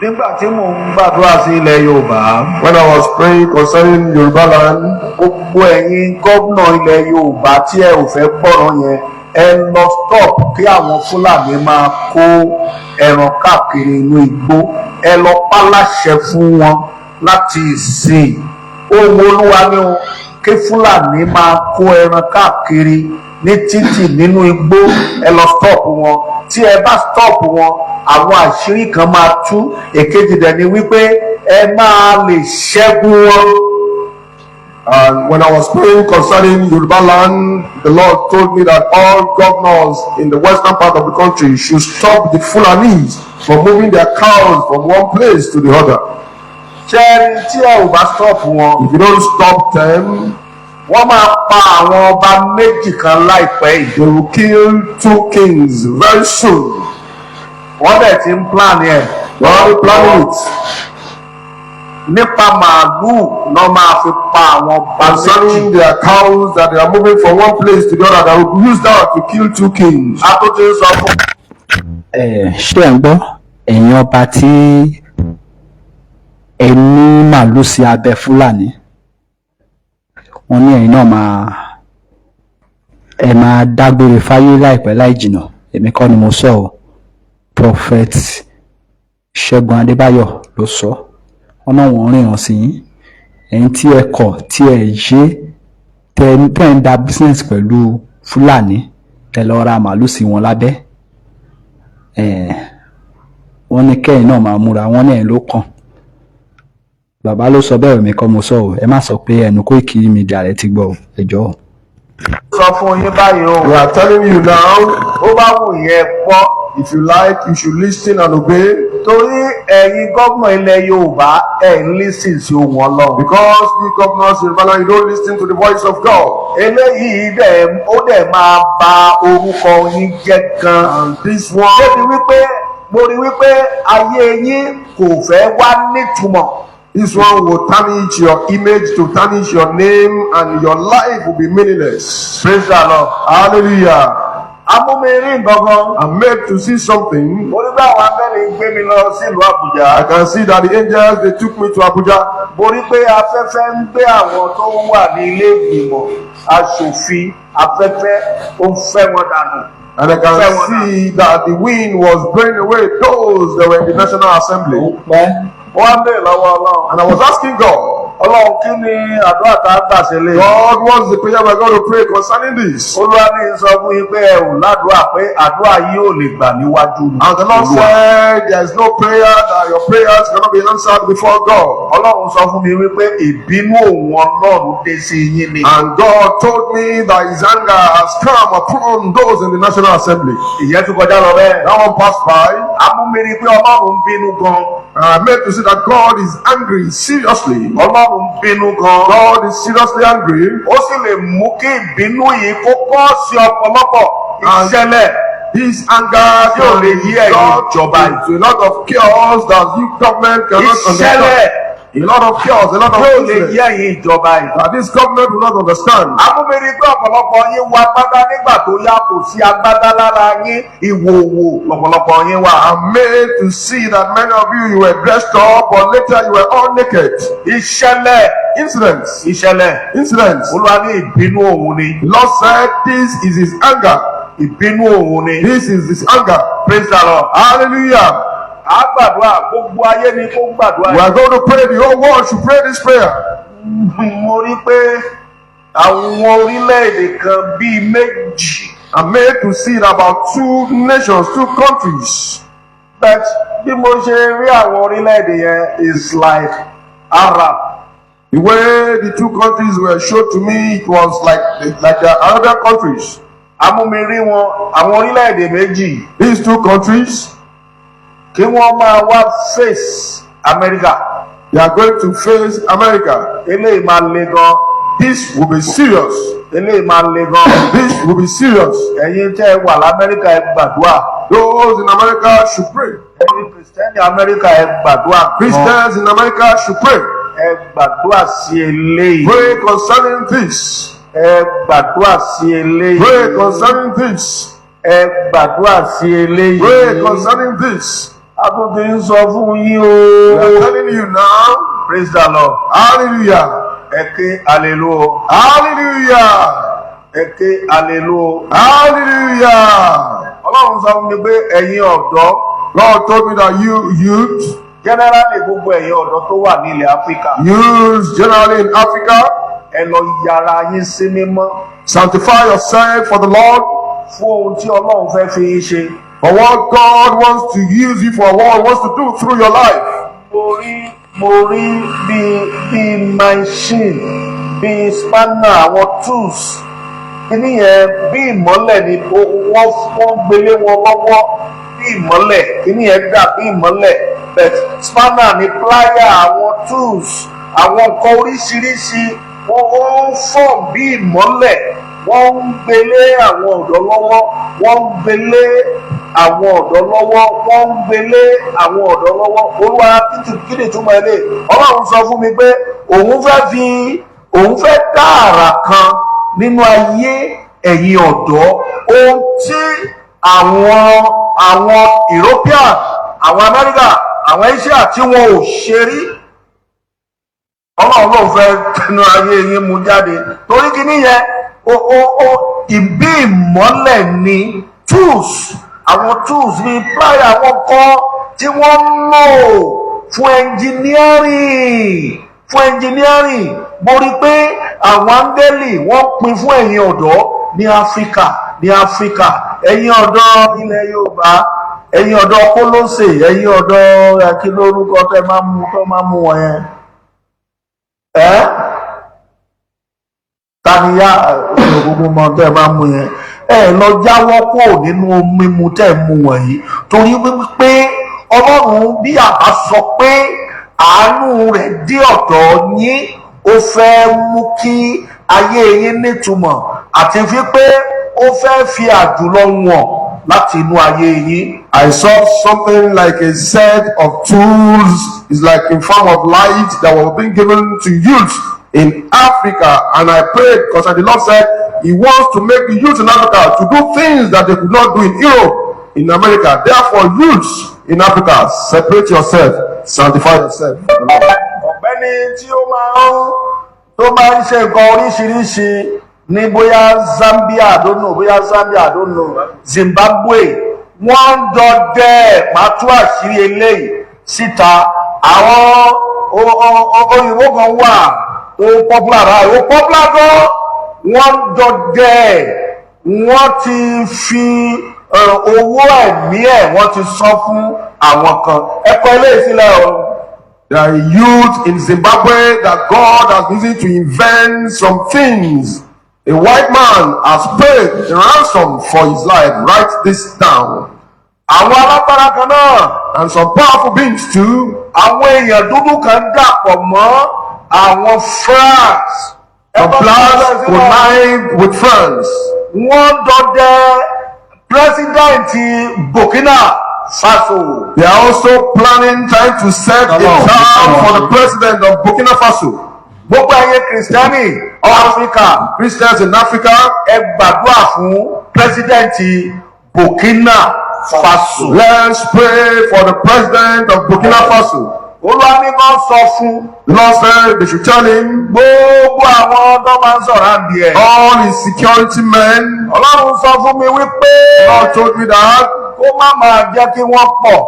Nígbà tí mò ń gbàdúrà sí ilẹ̀ Yorùbá, when I was praying concerning Yorùbá land, gbogbo ẹ̀yin gómìnà ilẹ̀ Yorùbá tí ẹ ò fẹ́ gbọ́ràn yẹn ẹ lọ stop kí àwọn Fúlàní máa kó ẹran káàkiri inú igbó ẹ lọ pa láṣẹ fún wọn láti ìsìn ohun Olúwa ni o kí Fúlàní máa kó ẹran káàkiri ní títì nínú igbó ẹ lọ stop wọn tí ẹ bá stop wọn àwọn àṣírí kan máa tú èkejì dẹ̀ ni wípé ẹ máa lè ṣẹ́gun wọn. And when I was praying concerning Yoruba land, the Lord told me that all governors in the western part of the country should stop the Fulanis from moving their cows from one place to the other. If you don't stop them, wọ́n máa pa àwọn ọba méjì kan láìpẹ́ yìí. They will kill 2 kings very soon. Wọ́n dẹ̀ ti ń plan yẹn. They are already planning it. Nípa màálùú náà máa fi pa àwọn ọba méjì. Concerning their cows that they are moving from one place to the other, they will use that to kill 2 kings. A tó ti ń sọ fún. Ṣé ẹ̀ ń gbọ́ ẹ̀yin ọba tí ẹ ní màálù sí abẹ́ Fúlàní wọ́n ní ẹ̀yin náà máa dágbére fáyé láìpẹ́ láì jìnnà. Èmi kọ́ ni mo sọ ọ́, Prophet Ṣẹ́gun Adébáyọ̀ ló sọ. Wọ́n náà wọ́n rìn hàn sí yín ẹ̀yin tí ẹ kọ̀ tí ẹ yé tẹ́ ń da business pẹ̀lú Fúlàní tẹ́ lọ ra màálù sí wọn lábẹ́. Wọ́n ní kẹ́yìn náà máa múra, wọ́n ní ẹ̀yin ló kàn. Bàbá ló sọ bẹ́ẹ̀, èmi kọ́ mo sọ ọ́. Ẹ má sọ pé ẹnu Koiki Media rẹ ti gbọ́ ẹ jọ̀ọ́. Sọ fún yín báyìí o. We are telling you now, Ó bá wù yẹn gbọ́. if you like, you should listen and obey. Torí ẹ̀yin gómìnà ilẹ̀ Yorùbá ẹ̀ ń lísìn sí ohùn Ọlọ́run. Because we governors in Ghana, you don't listen to the voice of God. Eléyìí dẹ̀ máa ba orúkọ yín jẹ́ gan. And this one, Mo rí wípé ayé yín kò fẹ́ wá nítumọ̀. this one will tarnish your image, to tarnish your name, and your life will be meaningless. Praise the Lord. Hallelujah. Amúmirí gangan. I'm made to see something. Mo rí pé àwọn abẹ́rẹ́ gbé mi lọ sílùú Àbújá. I can see that the angels, they took me to Abuja. Mo rí pé afẹ́fẹ́ ń gbé àwọn tó wà ní ilé ìgbìmọ̀ aṣòfin, afẹ́fẹ́ ó ń fẹ́ wọn dànù. And I can see that the wind was blowing away those that were in the National Assembly. Wọ́n á bèèrè lọ́wọ́ Ọlọ́run. And I was asking God, Ọlọ́run kí ni àdúrà tá a gbà ṣe lé? God, what's the prayer we're going to pray concerning this? Olúwa ní sọ fún yín pé ẹ ò ládùúrà pé àdúrà yìí ò lè gbà níwájú mi. And the Lord said, there is no prayer that your prayers cannot be answered before God. Ọlọ́run sọ fún mi wípé ìbínú òun Ọlọ́run dé sí yín ni. And God told me that his anger has come upon those in the National Assembly. Ìyẹn tún kọjá lọ bẹ́ẹ̀. That one passed by. Amúmiri pé Ọlọ́run bínú gan. And I made to see that God is angry seriously. Ọlọ́run bínú gan. God is seriously angry. Ó sì lè mú kí ìbínú yìí kó pọ̀ sí ọ̀pọ̀lọpọ̀ ìṣẹ̀lẹ̀. His anger Yóò lè yí ẹ̀yin ìjọba yìí. into a lot of chaos that you government cannot understand. Ìṣẹ̀lẹ̀. A lot of chaos, a lot of Yóò lè business yí ẹ̀yin ìjọba yìí. that this government will not understand. Amúmiri pé ọ̀pọ̀lọpọ̀ yín wọ agbádá nígbà tó yá kò sí agbádá lára yín, ìwòwò lọ̀pọ̀lọpọ̀ yín wà. I'm made to see that many of you were dressed up, but later you were all naked. Ìṣẹ̀lẹ̀. Incidents. Incidents. Olúwa ní ìbínú òun ni. The Lord said this is his anger. Ìbínú òun ni. This is his anger. Praise the Lord. Hallelujah. A gbàdúrà gbogbo ayé ni kó gbàdúrà. We are going to pray. The whole world should pray this prayer. Mo rí pé àwọn orílẹ̀-èdè kan bíi méjì. I'm made to see about 2 nations, 2 countries. But bí mo ṣe rí àwọn orílẹ̀-èdè yẹn is like Arab. The way the 2 countries were showed to me, it was like the Arabian countries. Amúmirí wọn àwọn orílẹ̀-èdè méjì. These 2 countries, Kí wọ́n máa wá face America. they are going to face America. Eléyìí máa le gan. This will be serious. Eléyìí máa le gan. This will be serious. Ẹ̀yin tẹ́ ẹ wà l'Amẹ́ríkà ẹ gbàdúrà. Those in America should pray. Ẹ̀yin Kìrìsìtẹ́nì Amẹ́ríkà ẹ gbàdúrà. Christians in America should pray. Ẹ gbàdúrà sí eléyìí. Pray concerning this. Ẹ gbàdúrà sí eléyìí. Pray concerning this. Ẹ gbàdúrà sí eléyìí. Pray concerning this. A tún ti ń sọ fún yín o. We are telling you now. Praise the Lord. Hallelujah. Ẹ ké hallelujah. Hallelujah. Ẹ ké hallelujah. Hallelujah. Ọlọ́run sọ fún mi pé ẹ̀yin ọ̀dọ́. God told me that you youth, Generally gbogbo ẹ̀yin ọ̀dọ́ tó wà ní ilẹ̀ Áfíríkà. youths generally in Africa, Ẹ lọ yára yín sí mímọ́. sanctify yourself for the Lord, Fún ohun tí Ọlọ́run fẹ́ fi yín ṣe. for what God wants to use you for, what He wants to do through your life. Mo rí bíi machine, bíi spanner, àwọn tools. Kíní yẹn bí ìmọ́lẹ̀ ni wọ́n gbélé wọn lọ́wọ́ bí ìmọ́lẹ̀. Kíní yẹn dà bí ìmọ́lẹ̀. But spanner ni plier, àwọn tools, àwọn nǹkan oríṣiríṣi wọ́n ń fọ́n bí ìmọ́lẹ̀, wọ́n ń gbélé àwọn ọ̀dọ́ lọ́wọ́, wọ́n ń gbélé àwọn ọ̀dọ́ lọ́wọ́, wọ́n ń gbélé àwọn ọ̀dọ́ lọ́wọ́. Olúwa kíni túmọ̀ ilé? Ọlọ́run sọ fún mi pé òun fẹ́ dá àrà kan nínú ayé ẹ̀yin ọ̀dọ́, ohun tí àwọn European, àwọn America, àwọn Asia tí wọn ò ṣe rí. Ọlọ́run ló fẹ́ tẹnu ayé yín mú jáde, torí kíní yẹn ìbí ìmọ́lẹ̀ ni tools, àwọn tools bíi plier, àwọn kan tí wọ́n ń lò fún engineering. Mo rí pé àwọn áńgẹ́lì wọ́n pín fún ẹ̀yin ọ̀dọ́ ní Áfíríkà, ẹ̀yin ọ̀dọ́ ilẹ̀ Yorùbá, ẹ̀yin ọ̀dọ́ Kólósè, ẹ̀yin ọ̀dọ́ kí lórúkọ tẹ́ máa mú wọn yẹn. Taniya gbogbo mọ tẹ́ máa mú yẹn, lọ jáwọ́ kó nínú mímu tẹ́ mú wọ̀nyí, torí wípé Ọlọ́run bí àbá sọ pé àánú rẹ̀ dé ọ̀dọ̀ yín, ó fẹ́ mú kí ayé yín nítumọ̀, àti wípé ó fẹ́ fi àjùlọ wọn láti inú ayé yín. I saw something like a set of tools, it's like in form of light that were being given to youth in Africa, and I prayed because the Lord said He wants to make the youth in Africa to do things that they could not do in Europe, in America. Therefore, youths in Africa, separate yourself, sanctify yourself. Ọ̀gbẹ́ni tí ó máa ń ṣe nǹkan oríṣiríṣi ní bóyá Zambia, I don't know, Zimbabwe, wọ́n ń dọdẹ pàtó àṣírí eléyìí síta. Àwọn òyìnbó kan wà tó popular gan, wọ́n ń dọdẹ, wọ́n ti fi owó ẹ̀mí wọ́n ti san fún àwọn kan. Ẹ̀kọ́ eléyìí sílẹ̀ o. There are youth in Zimbabwe that God has used to invent some things. A white man has paid a ransom for his life. Write this down. Àwọn alágbára kan náà, and some powerful beings too. Àwọn èèyàn dúdú kan dàpọ̀ mọ́ àwọn France. Some blacks connived with France. Wọ́n dọdẹ pírẹsidẹ́ǹtì Burkina Faso. They are also planning, trying to set a term for the president of Burkina Faso. Gbogbo ayé Kìrìsìtẹ́nì Africa, Christians in Africa, ẹ gbàdúrà fún pírẹsidẹ́ǹtì Burkina Faso. Let's pray for the president of Burkina Faso. Olúwa ní kó sọ fún. The Lord said they should tell him. Gbogbo àwọn tó máa ń sọ̀rọ̀ àǹdí ẹ̀. All his security men. Ọlọ́run sọ fún mi wípé. The Lord told me that. Kó má máa jẹ́ kí wọ́n pọ̀.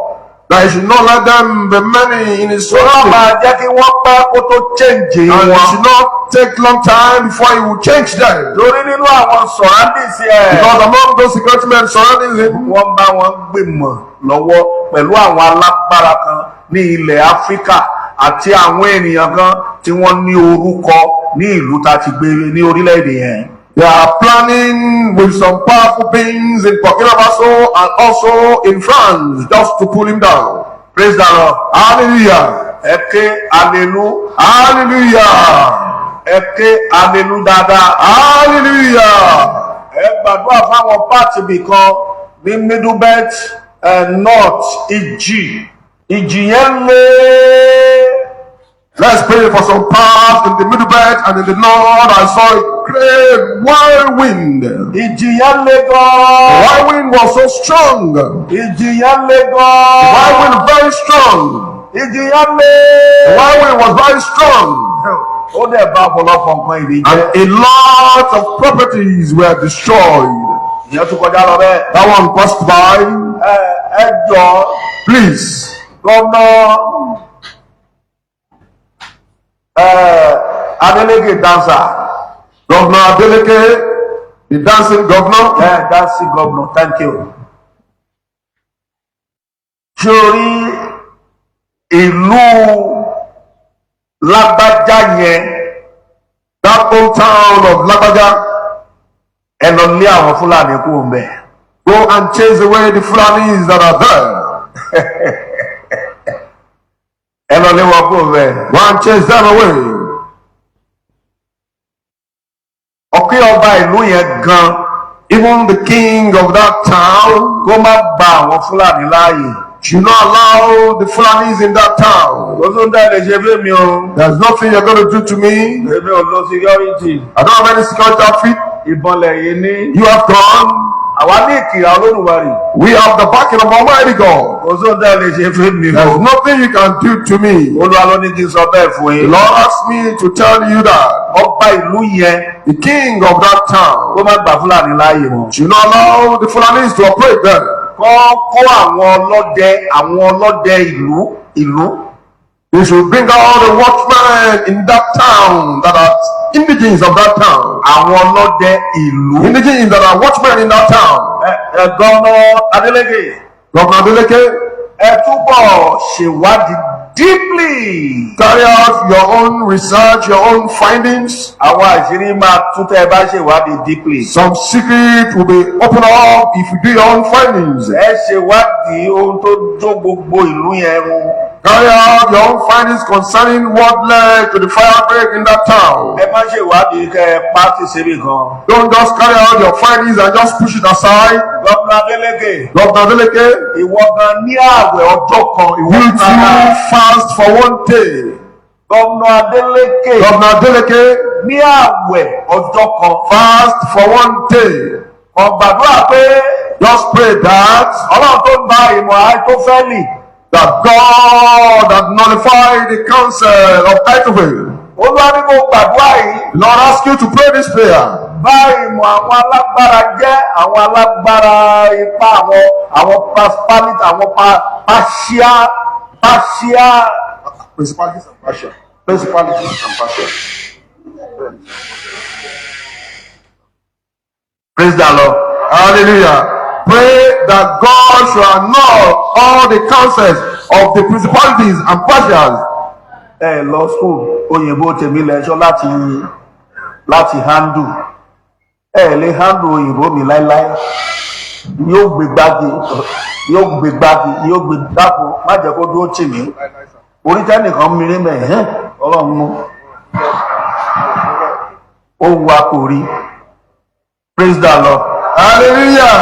That he should not let them be many in his soul. Kó má máa jẹ́ kí wọ́n pẹ́ kó tó change wọn. And he should not take long time before he will change them. Lórí nínú àwọn surroundings ẹ̀. Because among those security men surrounding him. Wọ́n bá wọn gbìmọ̀ lọ́wọ́ pẹ̀lú àwọn alágbára kan ní ilẹ̀ Áfíríkà àti àwọn ènìyàn kan tí wọ́n ní orúkọ ní ìlú tá ti gbé ní orílẹ̀-èdè yẹn. They are planning with some powerful beings in Burkina Faso and also in France just to pull him down. Praise the Lord. Hallelujah. Ẹ ké hallelujah. Hallelujah. Ẹ ké hallelujah dáadáa. Hallelujah. Ẹ gbàdúrà fáwọn pàtì bìkan ní Middle Belt North ìjì yẹn lé. Let's pray for some parts in the Middle Belt and in the north. I saw a great whirlwind. Ìjì yẹn lé gan. The whirlwind was so strong. Ìjì yẹn lé gan. The whirlwind very strong. Ìjì yẹn lé. The whirlwind was very strong. Ó dẹ̀ bá ọ̀pọ̀lọpọ̀ nǹkan ìdí jẹ́. And a lot of properties were destroyed. Ìyẹn tún kọjá lọ bẹ́ẹ̀. That one passed by. Ẹ jọ. Please. Gọ́nà Adeleke dancer. Governor Adeleke, the dancing governor. Dancing governor, thank you. Sórí ìlú Lágbájá yẹn, that hometown of Lágbájá, ẹ lọ lé àwọn Fúlàní kúrò ń bẹ̀. Go and chase away the Fulanis that are there. Ẹ lọ lé wọn kúrò ń bẹ̀. Go and chase them away. kí ọba ìlú yẹn gan even the king of that town, kó má gba àwọn Fúlàní láàyè. should not allow the Fulanis in that town. Kò tó ń dá lè ṣe fún mi o. There's nothing you're going to do to me. Èmi ò lo security. I don't have any security outfit. Ìbọn lẹ́yìn ní. You have gone. Àwa ní ìkìlá Olódùmarè. We have the backing of Almighty God. Kò tó ń dá lè ṣe fún mi There's o. nothing you can do to me. Olúwa ló ní kí n sọ bẹ́ẹ̀ fún The yín. Lord asked me to tell you that Ọba ìlú yẹn the king of that town kó má gba Fúlàní láàyè wọn. should not allow the Fulanis to operate there. Kó àwọn ọlọ́dẹ ìlú. They should bring out the watchmen in that town that are indigenes of that town. Àwọn ọlọ́dẹ ìlú. Indigenes that are watchmen in that town. Gọ́nà Adélékè. Governor Adeleke, Ẹ túbọ̀ ṣèwádìí deeply. carry out your own research, your own findings. Àwọn àṣírí máa tún tẹ́ ẹ bá ṣèwádìí deeply. Some secret will be opened up if you do your own findings. Ẹ ṣèwádìí ohun tó jó gbogbo ìlú yẹn run. Carry out your own findings concerning what led to the fire break in that town. Ẹ má ṣèwádìí kẹ́ ẹ pàtì síbì kan. Don't just carry out your findings and just push it aside. Gọ́nà Adélékè. Governor Adeleke, Ìwọ gan ní ààwẹ̀ ọjọ́ kan. Ìwọ you kan too fast for one day. Gọ́nà Adélékè. Governor Adeleke, Ní ààwẹ̀ ọjọ́ kan. fast for one day. Ọ̀gbàdúrà pé Just pray that Ọlọ́run tó ń bá ìmọ̀ Àìtófẹ́lì. God that nullified the counsel of Ahithophel. Olúwa ní mo gbàdúrà yìí. The Lord ask you to pray this prayer. Bá ìmọ̀ àwọn alágbára jẹ́ àwọn alágbára ipá àwọn paspalit àwọn partial Principalities and partial. Principalities and partial. praise the Lord. Hallelujah. Pray that God should annul all the counsels of the principalities and partials. Ẹ lọ school òyìnbó tèmi lẹ́ṣọ́ láti handle. Ẹ lè handle òyìnbó mi láíláí. Yóò gbé gbági yóò gbé dákun má jẹ́ kó dúró tì mí. Orí tẹ́nìkan mìíràn mẹ́hẹ́ Ọlọ́run mú. Ó wá kò rí. Praise the Lord. Hallelujah.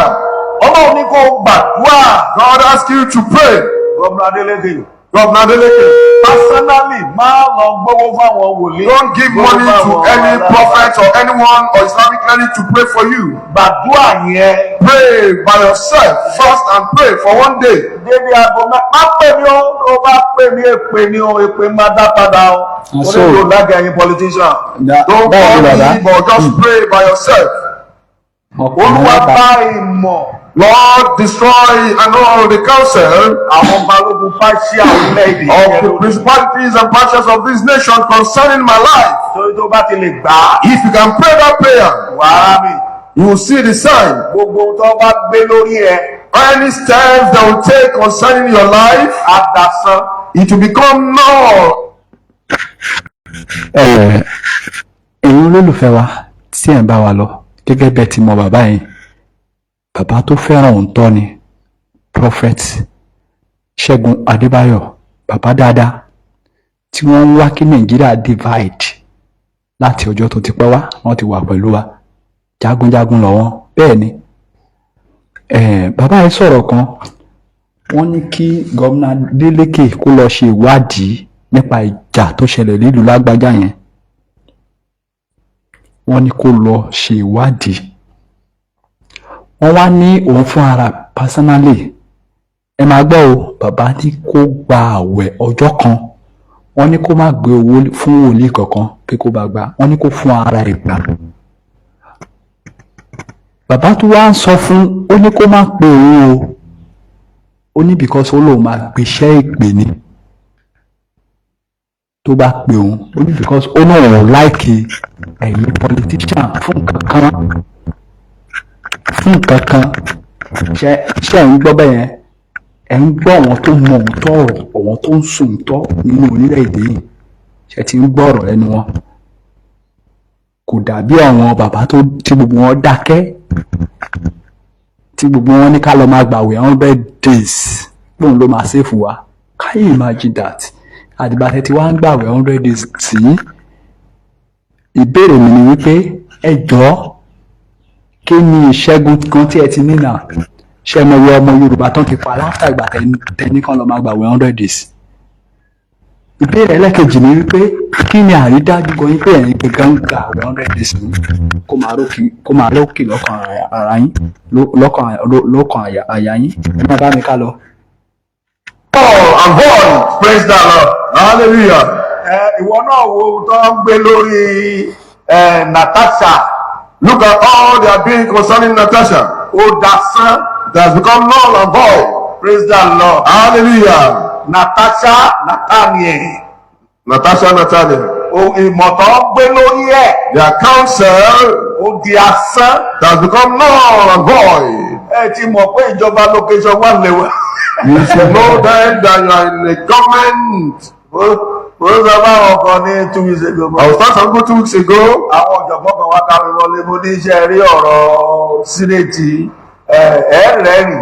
Ọlọ́run ní kó gbàdúrà. God ask you to pray. Gómìnà Adélékè. Governor Adeleke, Personally, máa lọ gbówó fáwọn wòlíì. don't give money to any prophet or anyone or Islamic cleric to pray for you. Gbàdúrà yẹn. Pray by yourself, fast and pray for one day. Débi aago má pè mí ó bá pè mí èpè ni ó èpè má dá padà ó. Ó lè lò lága ẹyin politician. Don't call me, but just pray by yourself. Olúwa bá ìmọ̀. Lord, destroy and all the counsel Àwọn balógun pàṣẹ orílẹ̀-èdè of the principalities and partials of this nation concerning my life. Torí tó bá ti lè gbà á. If you can pray that prayer, Wàá mi. you will see the sign. Gbogbo tó bá gbé lórí ẹ. Any steps that will take concerning your life, Àdàsán. it will become null. ẹ̀yin olólùfẹ́ wa tí ẹ̀ ń bá wa lọ gẹ́gẹ́ bẹ́ẹ̀ ti mọ bàbá yẹn bàbá tó fẹ́ràn òǹtọ́ ni prophet Ṣẹ́gun Adébáyọ̀ bàbá dáadáa tí wọ́n ń wá kí Nàìjíríà divide láti ọjọ́ tó ti pẹ́ wá wọ́n ti wà pẹ̀lú wa jagunjagun lọ́wọ́ bẹ́ẹ̀ ni bàbá yẹn sọ̀rọ̀ kan wọ́n ní kí gómìnà Adeleke kó lọ ṣe ìwádìí nípa ìjà tó ṣẹlẹ̀ nílùú Lágbájá yẹn wọ́n ní kó lọ ṣe ìwádìí wọ́n wá ní òun fún ara personally ẹ máa gbọ́ o bàbá ní kó gba àwẹ̀ ọjọ́ kan wọ́n ní kó má gbé owó fún wòlíì kankan pé kó bá gbà wọ́n ní kó fún ara ẹ̀ gbà bàbá tó wá ń sọ fún ó ní kó má pe òun o ó ní because ó lóun máa gbéṣẹ́ ìpè ni tó bá pe òun ó ní because ó náà wọ̀ láìkè ẹ̀mí politician fún nǹkan kan ṣe ń gbọ́ bẹ́ẹ̀ yẹn ẹ̀ ń gbọ́ àwọn tó mọ òótọ́ ọ̀rọ̀ àwọn tó ń sùn tọ́ nínú orílẹ̀-èdè yìí ṣe ti ń gbọ́ ọ̀rọ̀ lẹ́nu wọn kò dàbí àwọn bàbá tí gbogbo wọn dákẹ́ tí gbogbo wọn ní ká lọ máa gbàwé 100 days lóun ló máa ṣèfù wa can you imagine that àdìbàtẹ́ tí wàá ń gbàwé 100 days sí ìbéèrè mi ni wípé ẹ jọ̀ọ́ kí ni ìṣẹ́gun kan tí ẹ ti ní náà ṣe mọ iye ọmọ Yorùbá tán ti pa látàgbà tẹni kan lọ máa gbàwé 100 days. Ìbéèrè ẹlẹ́kejì ni wípé kí ni àrídájú gan yín pé ẹ̀yin gangan ń gbà 100 days mú kó máa lókè lọ́kàn ara yín lọ́kàn àyà yín ẹ má bá mi ká lọ. Paul and God, praise the Lord, hallelujah. Ìwọ náà wo tó ń gbé lórí Natasha. Look at all they are doing concerning Natasha. Ó dasán. It has become null and void. Praise the Lord. Hallelujah. Natasha Nathaniel. Ìmọ̀tọ́ gbé lórí ẹ̀. Their counsel Ó di asán. it has become null and void. Ẹ ti mọ̀ pé ìjọba location wà lẹ́wọ̀. You should know then that you are in a government. Ó sọ fáwọn kan ní 2 weeks ago. I was talking about 2 weeks ago. Àwọn ọ̀jọ̀gbọ́n kan wá káwé wọlé mo ní iṣẹ́ rí ọ̀rọ̀ sínéètì ẹ̀ẹ́rẹ́rì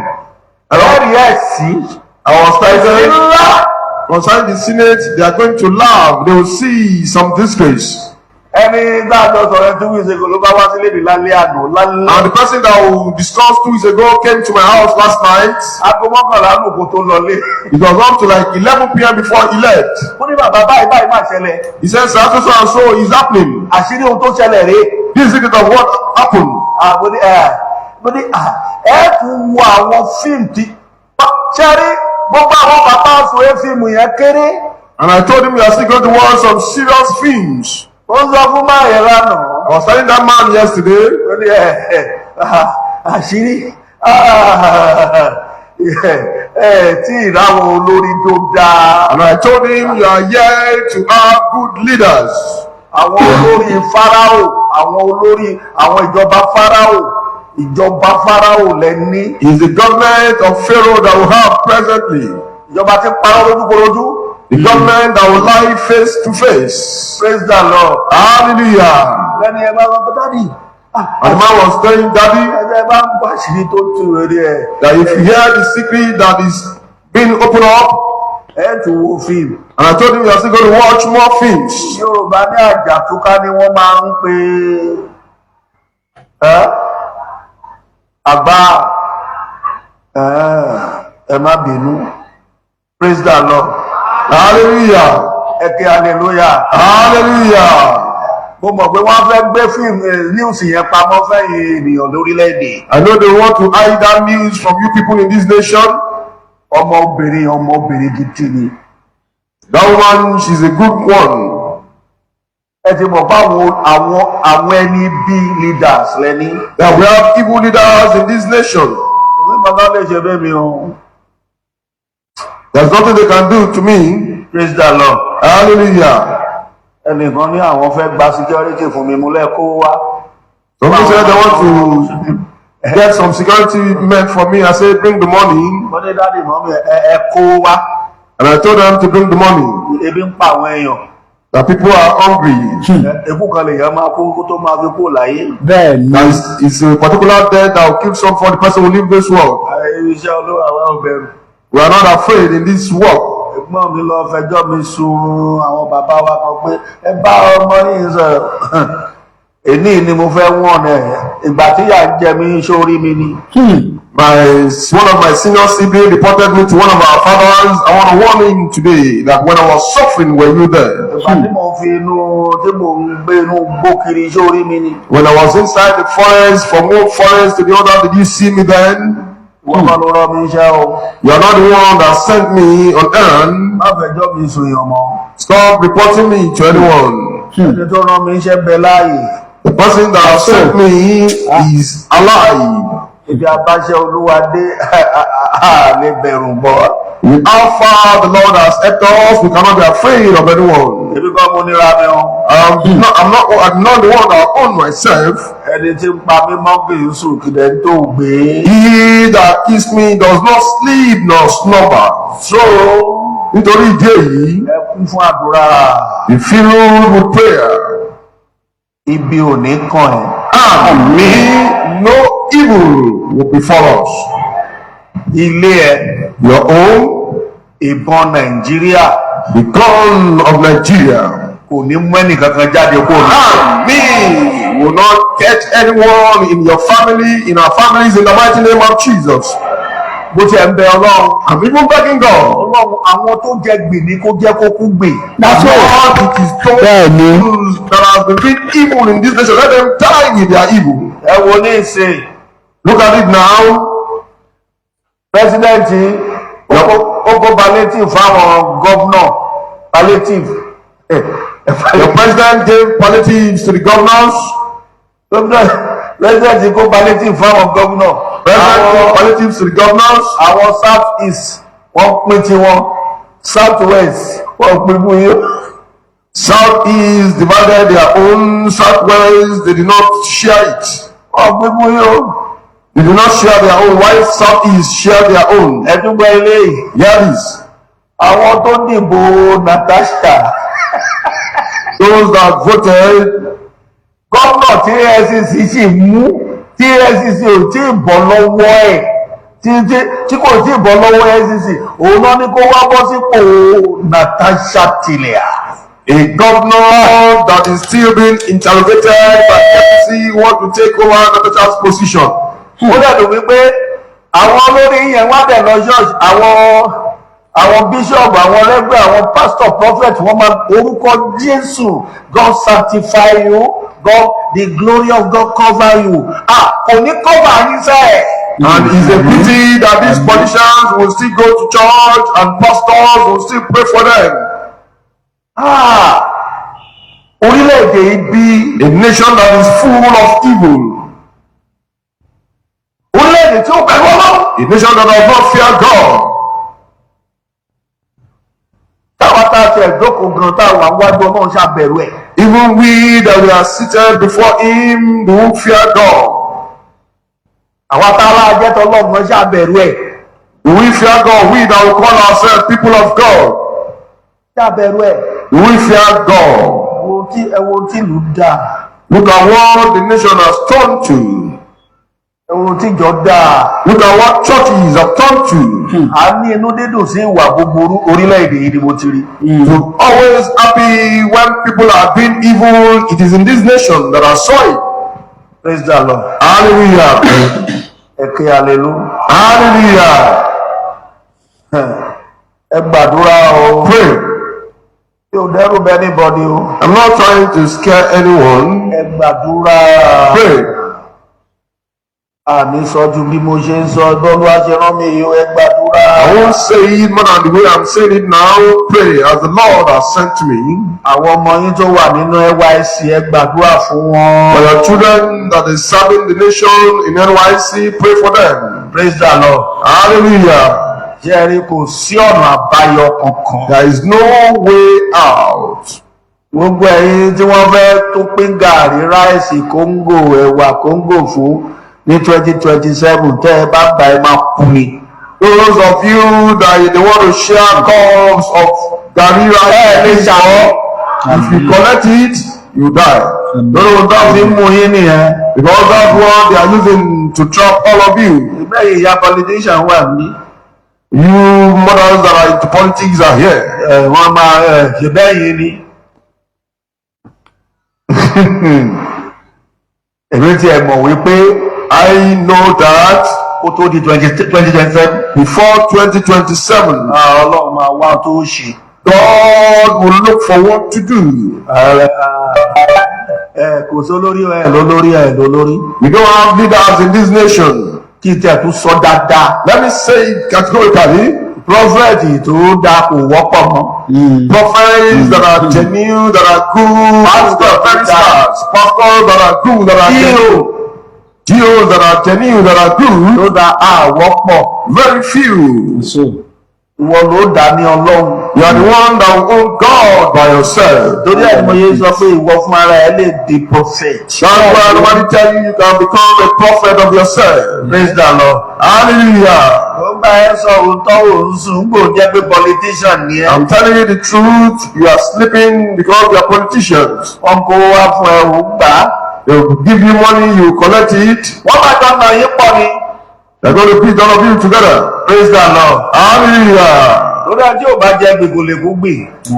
ẹ̀ sí. I was titled concerning the Senate, they are going to laugh. They will see some disgrace. Ẹni dáadọ́ sọ̀rọ̀ 2 weeks ago ló bá wá sílé mi lálẹ́ àná lálẹ́. And the person that we discussed 2 weeks ago came to my house last night. Aago mọ́kànlá ló kó tó lọlé. It was up to like 11 p.m. before he left. Mo ní bàbá báyìí máa ṣẹlẹ̀. He said, so and so is happening. Àṣírí ohun tó ṣẹlẹ̀ rèé. This is secret of what happened. Mo ní ẹ tún wo àwọn fíìmù tí ṣe rí gbogbo àwọn bàbá àsòwé fíìmù yẹn kéré. And I told him we are still going to watch some serious films. Ó ń sọ fún máa yẹn lánàá. I was telling that man yesterday. Ó ní àṣírí tí ìráwọ̀ olórí tó dáa. And I told him you are here to have good leaders. Àwọn olórí Fáráò, àwọn olórí àwọn ìjọba Fáráò lẹ́ni. Is the government of Pharaoh that we have presently. Ìjọba tí parọ́ lójúkorojú. The government that will lie face to face. Praise the Lord. Hallelujah. Lẹ́ni ẹ bá wọn bọ́ dádì. And the man was telling Daddy Ẹ bá ń bọ́ àṣírí tó tú rẹ̀ ẹ̀. that if you hear the secret that is being opened up, Ẹ tún wo fíìmù. and I told him you are still going to watch more films. Yorùbá ní àjàtúká ni wọ́n máa ń pè àgbà ẹ má bínú. Praise the Lord. Hallelujah. Ẹ kí hallelujah. Hallelujah. Mo mọ̀ pé wọ́n fẹ́ gbé fíìmù news yẹn pamọ́ fẹ́yìn ènìyàn lórílẹ̀‐èdè. I know they want to hide that news from you people in this nation. Ọmọbìnrin gidi ni. That woman, she's a good one. Ẹ ti mọ̀ pé àwọn ẹni bí leaders lẹ́ni. That we have evil leaders in this nation. Òfin bàbá lè ṣe bẹ́ẹ̀ mi o. There's nothing they can do to me. Praise the Lord. Hallelujah. Ẹnìkan ní àwọn fẹ́ gba security fún mi mú lẹ́kọ́ wá. Somebody said they want to get some security men for me. I said, bring the money. Mo ní dáàdì mọ́ mi ẹ kó wá. And I told them to bring the money. Ebi ń pa àwọn èèyàn. That people are hungry. Ekú kan lè yẹn máa kó tó máa fi kó láyé. Bẹ́ẹ̀ni. That is a particular death that will kill some for the person who leave this world. Iṣẹ́ olówó àwọn ọ̀bẹ̀rù. We are not afraid in this work. Ẹ̀gbọ́n mi lọ fẹjọ́ mi sùn àwọn bàbá wa kan pé ẹ bá ọmọ yìí sọ̀rọ̀. Èní ni mo fẹ́ wọ̀n ẹ̀ ìgbà tí yà ń jẹ mí sórí mi ni. One of my senior siblings reported me to one of our fathers. I want to warn him today that when I was suffering, were you there? Ìgbà tí mo fi tí mo ń gbé inú gbó kiri sórí mi ni. When I was inside the forest, from one forest to the other, did you see me then? Wọ́n máa lọ rọ mi iṣẹ́ o. You are not the one that sent me on errand. Má fẹjọ́ mi sùn yàn mọ́. Stop reporting me to anyone. Ẹni tó rán mi iṣẹ́ bẹ láàyè. The person that sent me is alive. Ibi abáṣẹ Olúwa dé lè bẹ̀rù bọ́. How far the Lord has helped us, we cannot be afraid of anyone. Ebi kọ́ mo nira mi o. I'm not the one that own myself. Ẹni tí ń pa mí mọ́ kì í sùn kìdẹ̀ tó gbé. He that kills me does not sleep nor slumber. So, nítorí ìdí èyí, Ẹ kún fún àdúrà. be filled with prayer. Ibi ò ní kàn ẹ́. Amen. No evil will befall us. Ilé ẹ, Your own, ìbọn Nàìjíríà the gun of Nigeria, kò ní mú ẹnìkankan jáde kó o And me will not get anyone in your family, in our families, in the mighty name of Jesus. bó ti ẹ̀ ń bẹ ọlọ́run. I'm even begging God. ọlọ́run àwọn tó jẹ gbè ní kó jẹ́ kó kú gbè. That's Lord, it is those that have been doing evil in this nation. Let them die in their evil. ẹ wo ní ìsìn Look at it now. pẹ́sidẹ́ǹtì ó kó palliative fáwọn gọ́vnọ̀ palliative. The president gave palliatives to the governors. president kó palliative fáwọn gọ́vnọ̀. President gave palliatives to the governors. àwọn south east wọ́n pín tiwọn south west wọ́n pín fún yín. Southeast divided their own. Southwest, they did not share it. wọ́n pín fún yín. They did not share their own. While Southeast share their own. ẹ̀dúgbò eléyìí Hear this. àwọn tó dìbò Natasha Those that voted, gómìnà tí EFCC sì mú tí EFCC ò tí ì bọ́ lọ́wọ́ ẹ̀ tí kò tí ì bọ́ lọ́wọ́ EFCC òun náà ní kó wá bọ́ sípò Natasha Tilia. a governor that is still being interrogated by FCC want to take over Natasha's position. ó dàbí wípé àwọn olórí yẹn wá dẹ̀ lọ ṣọ́ọ̀ṣì àwọn bíṣọ̀bù àwọn ẹlẹ́gbẹ́ àwọn pastor prophet wọ́n máa orúkọ Jésù God sanctify you God the glory of God cover you kò ní cover yín sẹ́ẹ̀. And it's a pity that these politicians will still go to church and pastors will still pray for them. orílẹ̀-èdè ibi A nation that is full of evil. orílẹ̀-èdè tí ó bẹ̀rù Ọlọ́run. A nation that does not fear God. táwa tá a ti ẹ̀dọ́kọ̀ gan táwa wájú Ọlọ́run ṣàbẹ̀rù ẹ̀. Even we that we are seated before Him who fear God. àwa táwa ajẹ́tọ̀ Ọlọ́run ṣàbẹ̀rù ẹ̀. We fear God. We that will call ourselves people of God. ṣàbẹ̀rù ẹ̀. We fear God. ẹ̀wọ̀n tí ìlú dà. Look at what the nation has turned to. ẹ̀wọ̀n tí ìjọ dà. Look at what churches have turned to. a ní inú dídùn sí ìwà gbogbo orílẹ̀-èdè yìí ni mo ti rí. To always happy when people are doing evil. It is in this nation that I saw it. Praise the Lord. Hallelujah. ẹ̀kẹ́ hallelujah. Hallelujah. ẹ gbàdúrà o. Pray. yóò dẹ́rù bẹ́ anybody o. I'm not trying to scare anyone. ẹ gbàdúrà. Pray. àmì sọjú bí mo ṣe ń sọ bọ́lú àṣẹrán mi yìí ẹ gbàdúrà. I won't say it more than the way I'm saying it now. Pray as the Lord has sent me. àwọn ọmọ yín tó wà nínú NYSC ẹ gbàdúrà fún wọn. For your children that is serving the nation in NYC, pray for them. Praise the Lord. Hallelujah. jẹ́rìí kò sí ọ̀nà àbáyọ kankan. There is no way out. gbogbo ẹ̀yin tí wọ́n fẹ́ tó pín gàrí ráìsì kóńgò ẹ̀wà kóńgò fún ní 2027 tẹ́ ẹ bá gbà ẹ máa kú ni. Those of you that they want to share cups of garri rice, if you collect it, you die. lórí tó fi mú yín nìyẹn. Because that's what they are using to trap all of you. ìgbẹ́ ìyá politician wà ní. You mothers that are into politics are here. wọ́n máa ṣe bẹ́ẹ̀ yín ni. èmi tí ẹ mọ̀ wípé I know that kó tó di 2027 before 2027, Ọlọ́run máa wá tó ṣe. God will look for what to do. kò sólórí lólórí. We don't have leaders in this nation. kí n tẹ̀ tún sọ dáadáa. Let me say it categorically. prọfẹ̀tì tó dáa kò wọ́pọ̀ mọ́. Prophets that are genuine, that are good, pastors that are good, that are genuine, GOs that are genuine, that are good, tó dáa àwọ́pọ̀. very few. ìwọ ló dá ní Ọlọ́run. You are the one that will own God by yourself. torí ẹ̀ mo yé sọ pé ìwọ fún ara ẹ lè di prophet. That's why nobody tell you you can become a prophet of yourself. Praise the Lord. Hallelujah. ó bá ẹ sọ òótọ́ òun sùn gbò jẹ́ pé politician ni ẹ. I'm telling you the truth. You are sleeping because you are politicians. wọ́n kó wá fún ẹ ò gbà á. They will give you money, you collect it. wọ́n bá jọ nà yín pọ̀ ni. They're going to beat all of you together. Praise the Lord. Hallelujah. tó lórí ajé ò bá jẹ gbègbò lè kó gbè.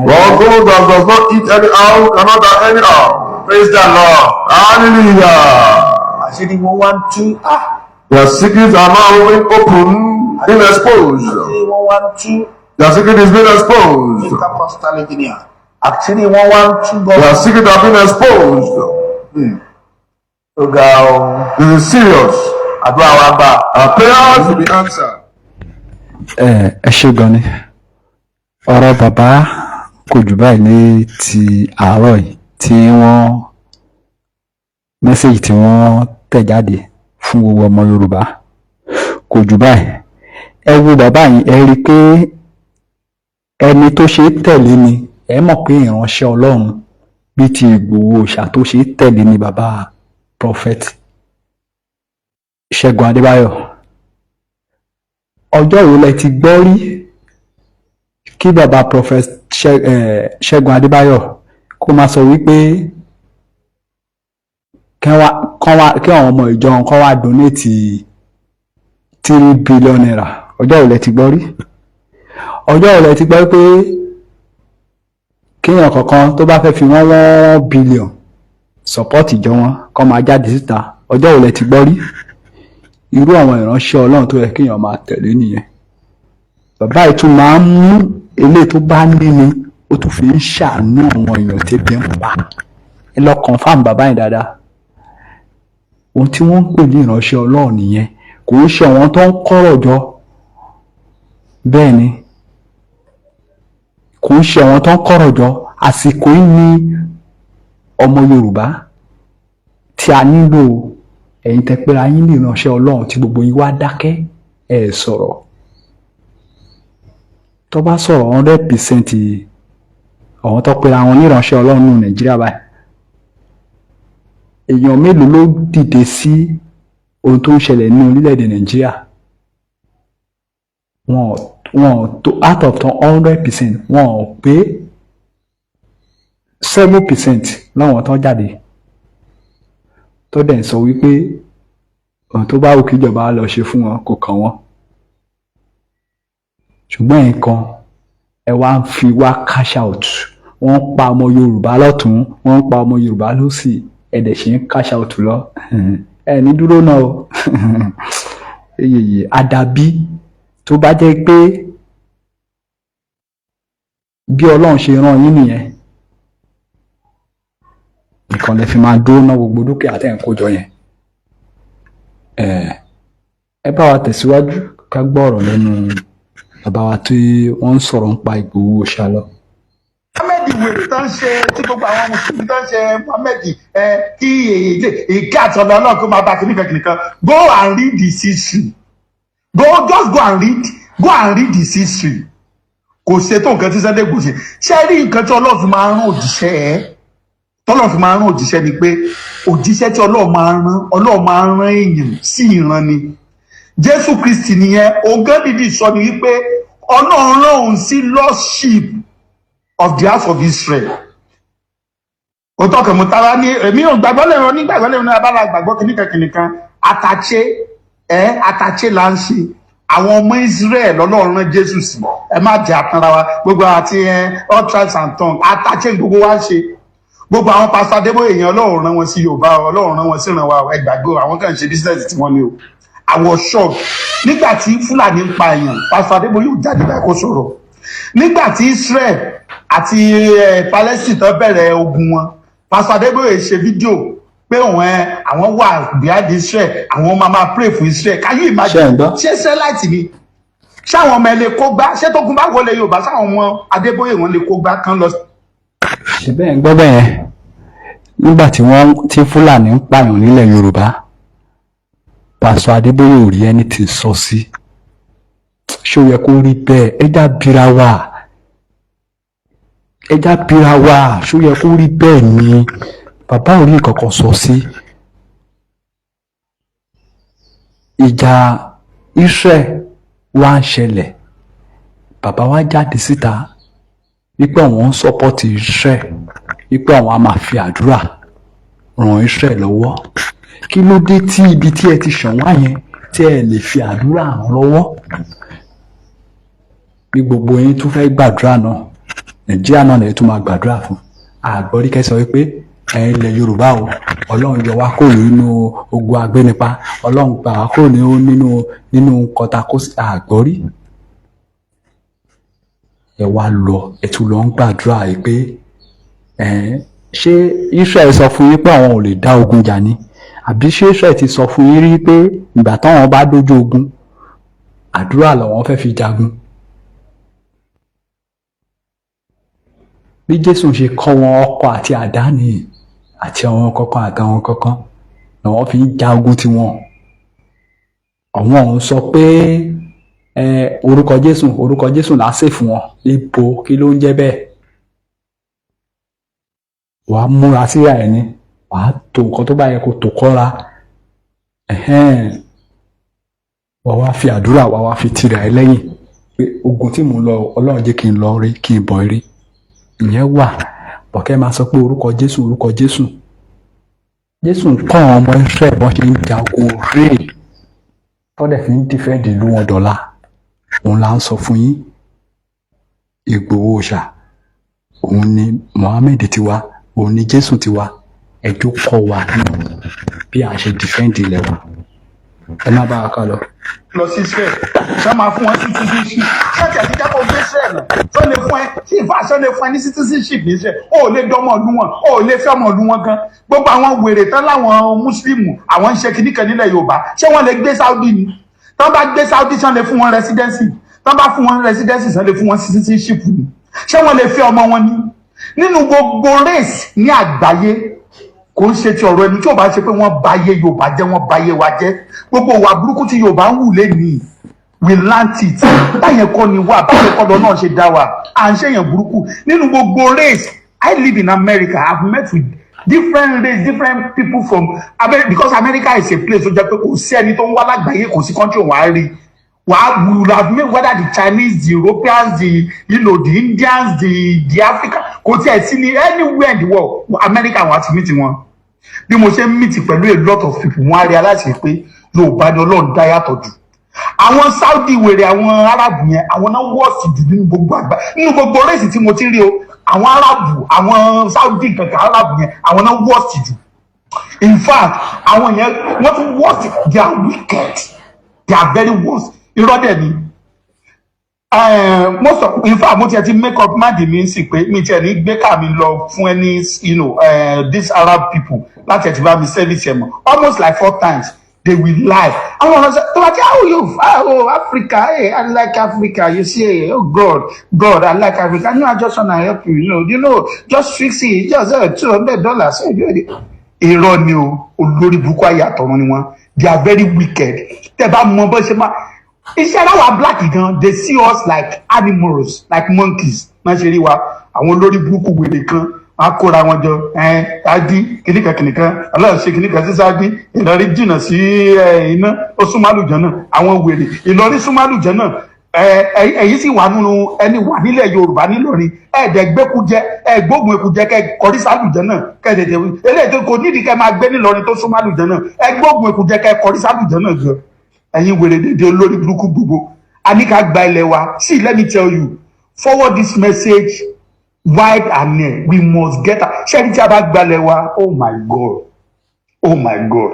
God goes that does not eat anyhow, cannot die anyhow. Praise the Lord. Hallelujah. Àṣírí wọn wá ń tú. Their secrets are now being open, being exposed. Àṣírí wọn wá ń tú. Their secret is being exposed. Àṣírí wọn wá ń tú bọ́. Their secret have been exposed. Ó ga o. This is serious. Àdúrà wa gbà. Our prayers will be answered. Ẹ ṣé gan ni ọ̀rọ̀ bàbá kò jù báyìí ní ti àárọ̀ yìí tí wọ́n mẹ́sẹ̀gì tí wọ́n tẹ̀ jáde fún gbogbo ọmọ Yorùbá kò jù báyìí. Ẹ wo bàbá yìí ẹ rí i pé ẹni tó ṣe é tẹ̀lé ni ẹ mọ̀ pé ìránṣẹ́ Ọlọ́run bíi ti Ìgbòho Òòṣà tó ṣe é tẹ̀lé ni bàbá prophet Ṣẹ́gun Adébáyọ̀. Ọjọ́ wo lẹ ti gbọ́ rí kí bàbá prophet Ṣẹ́gun Adébáyọ̀ kó máa sọ wípé kí àwọn ọmọ ìjọ kan wá donate 3 billion naira? Ọjọ́ wo lẹ ti gbọ́ rí? Ọjọ́ wo lẹ ti gbọ́ pé kéèyàn kankan tó bá fẹ́ fi 1 billion support ìjọ wọn kó máa jáde síta? Ọjọ́ wo lẹ ti gbọ́ rí? Irú àwọn ìránṣẹ́ Ọlọ́run tó yẹ kéèyàn máa tẹ̀lé nìyẹn. Bàbá yìí tún máa ń mú eléyìí tó bá níni ó tún fi ń ṣàánú àwọn èèyàn tẹ́bi ń pa. Ẹ lọ confirm bàbá yìí dáadáa. Ohun tí wọ́n ń pè ní ìránṣẹ́ Ọlọ́run nìyẹn, kò ń ṣe àwọn tó ń kọ́rọ̀ jọ. Bẹ́ẹ̀ ni kò ń ṣe àwọn tó ń kọ́rọ̀ jọ. Àsìkò yìí ni ọmọ Yorùbá tí a nílò ẹ̀yin tẹ́ pera yín ní ìránṣẹ́ Ọlọ́run tí gbogbo yín wá dákẹ́ ẹ̀ sọ̀rọ̀. Tó bá sọ̀rọ̀ 100% àwọn tó pera wọn ní ìránṣẹ́ Ọlọ́run ní Nàìjíríà báyìí, èèyàn mélòó ló dìde sí ohun tó ń ṣẹlẹ̀ ní orílẹ̀-èdè Nàìjíríà? Wọn tó out of 100% wọn ò pé 7% láwọn tó jáde tó dẹ̀ ń sọ wípé ohun tó bá wù kíjọba lọ ṣe fún wọn kò kàn wọ́n. Ṣùgbọ́n nǹkan ẹ wá ń fi wá cash out. Wọ́n ń pa ọmọ Yorùbá lọ́tún, wọ́n ń pa ọmọ Yorùbá lósì, ẹ̀dẹ̀ ṣe ń cash out lọ. Ẹ ní dúró náà o. Àdàbí tó bá jẹ́ pé bí Ọlọ́run ṣe rán yín nìyẹn, nǹkan lè fi máa dúró ná gbogbo dúkìá tẹ̀ ń kójọ yẹn. Ẹ bá wa tẹ̀síwájú ká gbọ́ ọ̀rọ̀ lẹ́nu bàbá wa tí wọ́n ń sọ̀rọ̀ nípa Ìgbòho Òòṣà lọ. Mohammed wèrè tó ń ṣe tí gbogbo àwọn mùsùlùmí tó ń ṣe Mohammed kí èké àtọ̀nà náà kó máa bá kìnnìkan. Go and read the history. Just go and read the history. Kò ṣe tó nǹkan tí Sunday Igboho ṣe. Ṣé rí nǹkan tí Ọlọ́run fi máa ń rán òjíṣẹ́ tọ́lọ́run fi máa ń rán òjíṣẹ́ ni pé òjíṣẹ́ tí Ọlọ́run máa ń rán èèyàn sí ìran ni. Jésù Kristi nìyẹn, ogán dìdí sọ ni wípé Ọlọ́run rán òun sí lordship of the house of Israel. Ó tọ́kàn mú tara ní èmi ò gbàgbọ́ lẹ́rọ nígbàgbọ́ lẹ́rọ ní abala gbàgbọ́ kìnnìkan àtàché là ń ṣe. Àwọn ọmọ Israel Ọlọ́run rán Jésù sí. Ẹ má jẹ́ àtàrà wa gbogbo àti all tribes and tongues àtàché gbogbo wa ń ṣe. Gbogbo àwọn pásítọ̀ Adébóyè èèyàn Ọlọ́run rán wọn sí Yorùbá, Ọlọ́run rán wọn sí ìran wa ẹgbàgbọ́ àwọn kan ń ṣe business tí wọ́n ní o. Àwọn shock nígbà tí Fúlàní ń pa èèyàn, pásítọ̀ Adébóyè ò jáde báyìí kó sọ̀rọ̀. Nígbà tí Israel àti Palestine tó bẹ̀rẹ̀ ogun wọn, pásítọ̀ Adébóyè ṣe fídíò pé àwọn wà behind Israel, àwọn máa pray fún Israel. Can you imagine? Ṣé Israelite ni? Ṣé àwọn ọmọ ẹ lè kó gbá? Ṣé tógun bá wọlé Yorùbá sáwọn ọmọ Adébóyè wọn lè kó gbá kan lọ? Ṣùgbọ́n gbọ́ bẹ́ẹ̀ nígbà tí Fúlàní ń pààyàn nílẹ̀ Yorùbá, pásítọ̀ Adébóyè ò rí ẹni tí sọ sí. Ṣé ó yẹ kó rí bẹ́ẹ̀? Ẹja bira wa, ṣé ó yẹ kó rí bẹ́ẹ̀ ni? Bàbá ò rí kankan sọ sí. Ìjà Israel wá ń ṣẹlẹ̀, bàbá wa jáde síta wípé àwọn ń sọ́pọ́tì Israel, wípé àwọn á máa fi àdúrà ràn Israel lọ́wọ́. Kí ló dé tí ibi tí ẹ ti ṣàn wá yẹn tí ẹ lè fi àdúrà ràn lọ́wọ́? bí gbogbo yín tún fẹ́ gbàdúrà náà Nàìjíríà náà lè tún máa gbàdúrà fún àgbọ̀rí kẹsàn wípé ilẹ̀ Yorùbá o Ọlọ́run yọ wá kúrò nínú ogun agbénipa Ọlọ́run gbà wá kúrò nínú kọtakósí àgbọ̀rí ẹ wá lọ ẹ tún lọ ń gbàdúrà yìí pé ṣé Israel sọ fún yín pé àwọn ò lè dá ogun jà ni àbí ṣé Israel ti sọ fún yín rí pé ìgbà táwọn bá dójú ogun àdúrà làwọn fẹ́ fi jagun bí Jésù ṣe kọ́ wọn ọkọ̀ àti àdá nìyí àti àwọn kankan àtàwọn kankan làwọn fi ń ja ogun tiwọn àwọn ọ̀hún sọ pé orúkọ Jésù lásè fún wọn ibo kí ló ń jẹ́ bẹ́ẹ̀ wàá múra síra ẹ̀ ni wàá tó nǹkan tó bá yẹ kó tó kọ́ra wàá wá fi àdúrà wàá wá fi tira ẹ lẹ́yìn pé ogun tí mò ń lọ Ọlọ́run jẹ́ kí n lọ rí kí n bọ̀ rí ìyẹn wà bọ̀kẹ́ máa sọ pé orúkọ Jésù ń kọ́ àwọn ọmọ Israẹli bọ́n ṣe ń ja ogun rèé tọ́dẹ̀ fi ń dìfẹ́ǹdì ìlú wọn dọ̀la òun là ń sọ fún yín Ìgbòho ṣá òun ni Mohammed tiwa òun ni Jésù tiwa ẹjọ́ kọ́ wa nínú bí a ṣe dìfẹ́ǹdì ilẹ̀ wa ẹ má bá a kà lọ. lọ sí Israel ṣé máa fún wọn citizenship ṣáàtì àti jábọ̀ gbé Israel náà tó lè fún ẹ tí ìfàṣọ lè fún ẹ ní citizenship ní Israel ó lè dọ́mọ ìlú wọn ó lè fẹ́ ọmọ ìlú wọn gan gbogbo àwọn wèrè tán láwọn mùsùlùmí àwọn ń ṣe kìnnìkan nílẹ̀ Yorùbá ṣé wọ́n lè gbé Saudi ni tán bá gbé Saudi ṣán lè fún wọn residency tán bá fún wọn residency ṣán lè fún wọn citizenship ni ṣé wọ́n lè fẹ́ ọmọ wọn ni nínú gbogbo race ní àgbáyé kò ń ṣe ti ọ̀rọ̀ ẹni tí ò bá ṣe pé wọ́n bà ayé Yorùbá jẹ́ wọ́n bà ayé wa jẹ́ gbogbo ìwà burúkú tí Yorùbá ń wù lẹ́nìí we learnt it báyẹn kọ́ ni wà báyẹn kọ́ lọ náà ṣe dá wa à ń ṣèyàn burúkú nínú gbogbo race I live in America I have met with different race different people from America because America is a place tó jẹ́ pé kò sí ẹni tó ń wá lágbàáyé kò sí country wàá rí we have made whether the Chinese the Europeans the the Indians the Africans kò tí ẹ̀ sí ní anywhere in the world America wọ́n ti meet wọn bí mo ṣe ń meet pẹ̀lú a lot of people wọ́n á realize pé Yorùbá ni Ọlọ́run dá yàtọ̀ jù àwọn Saudi wèrè àwọn Arab yẹn àwọn náà wọ́ọ̀sì jù nínú gbogbo àgbà nínú gbogbo race tí mo ti rí o àwọn Arab àwọn Saudi kankan Arab yẹn àwọn náà wọ́ọ̀sì jù in fact àwọn yẹn wọ́n tún wọ́ọ̀sì they are wicked they are very worst irọ́ dẹ̀ ni most of in fact mo tiẹ̀ ti make up mind mi sí pé mi tiẹ̀ ní gbé ká mi lọ fún ẹni these Arab people láti ẹ̀ ti bá mi service ẹ̀ mọ̀ almost like 4 times they will lie àwọn ọ̀nà sọ tó bá ti Africa hey I like Africa you see oh God I like Africa no I just wanna help you just fix it just $200 irọ́ ni o olórí burúkú ayé àtọ̀run ni wọ́n they are very wicked tẹ́ bá mọ bó ṣe máa iṣẹ́ aláwọ̀ black gan they see us like animals like monkeys náà ṣe rí wa àwọn olórí burúkú wèrè kan á kóra wọn jọ adi kìnìkan Ọlọ́run ṣe kìnìkan sí sáàdì Ìlọrin jìnnà sí iná ó súnmọ́ àlùjọ náà àwọn wèrè Ìlọrin súnmọ́ àlùjọ náà ẹ̀yìn sì wà nínú ẹni wà nílẹ̀ Yorùbá nílọrin ẹ̀ẹ́dẹ̀gbẹ́kújẹ ẹ̀gbógun ekújẹ kẹ́ kọrí sálùjẹ náà kẹ́ẹ̀dẹ̀dẹ̀ eléyìí tó kò nídìí kẹ́ máa gbé nílọrin tó súnmọ́ àlùjọ náà ẹ̀gbógun ekújẹ kẹ́ kọrí sálùjẹ náà gan ẹ̀yin wèrè dédé olórí burúkú gbogbo a ní ká gba ilẹ̀ wa see let me tell you forward this message wide and near we must get out ṣé tí a bá gba ilẹ̀ wa oh my God oh my God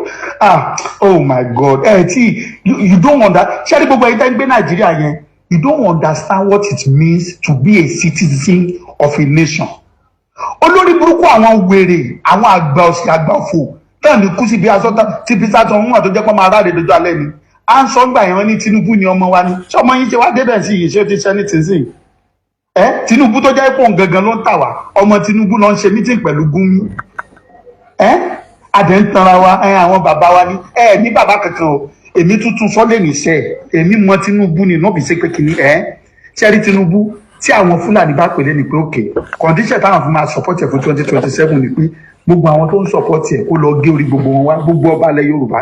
you don't understand ṣé gbogbo ẹ̀yin tẹ́ ń gbé Nàìjíríà yẹn you don't understand what it means to be a citizen of a nation olórí burúkú àwọn wèrè àwọn àgbà òsì àgbà òfò náà ní kú síbi asọ́tà tí Peter tó ń wà tó jẹ́ pé máa ráre dojú alẹ́ ni à ń sọ gbà yẹn ní Tinubu ni ọmọ wa ni ṣọmọ yín ṣe wá débẹ̀ sí yìí ṣé ó ti ṣe ní tìǹsìn Tinubu tó jẹ́ pọ̀ gangan ló ń tà wá ọmọ Tinubu ló ń ṣe meeting pẹ̀lú Gumi adẹ̀ ń tanra wa àwọn bàbá wa ní bàbá kankan o èmi tuntun sọ́lé nìṣẹ́ èmi mọ Tinubu ni náà bí ṣe pé kìíní ṣẹ́rí Tinubu tí àwọn Fúlàní bá pèlè ní pé òkè condition táwọn fún máa support ẹ̀ fún 2027 ni pé gbogbo àwọn tó ń support ẹ̀ kó lọ gé orí gbogbo wọn wá gbogbo ọba alẹ́ Yorùbá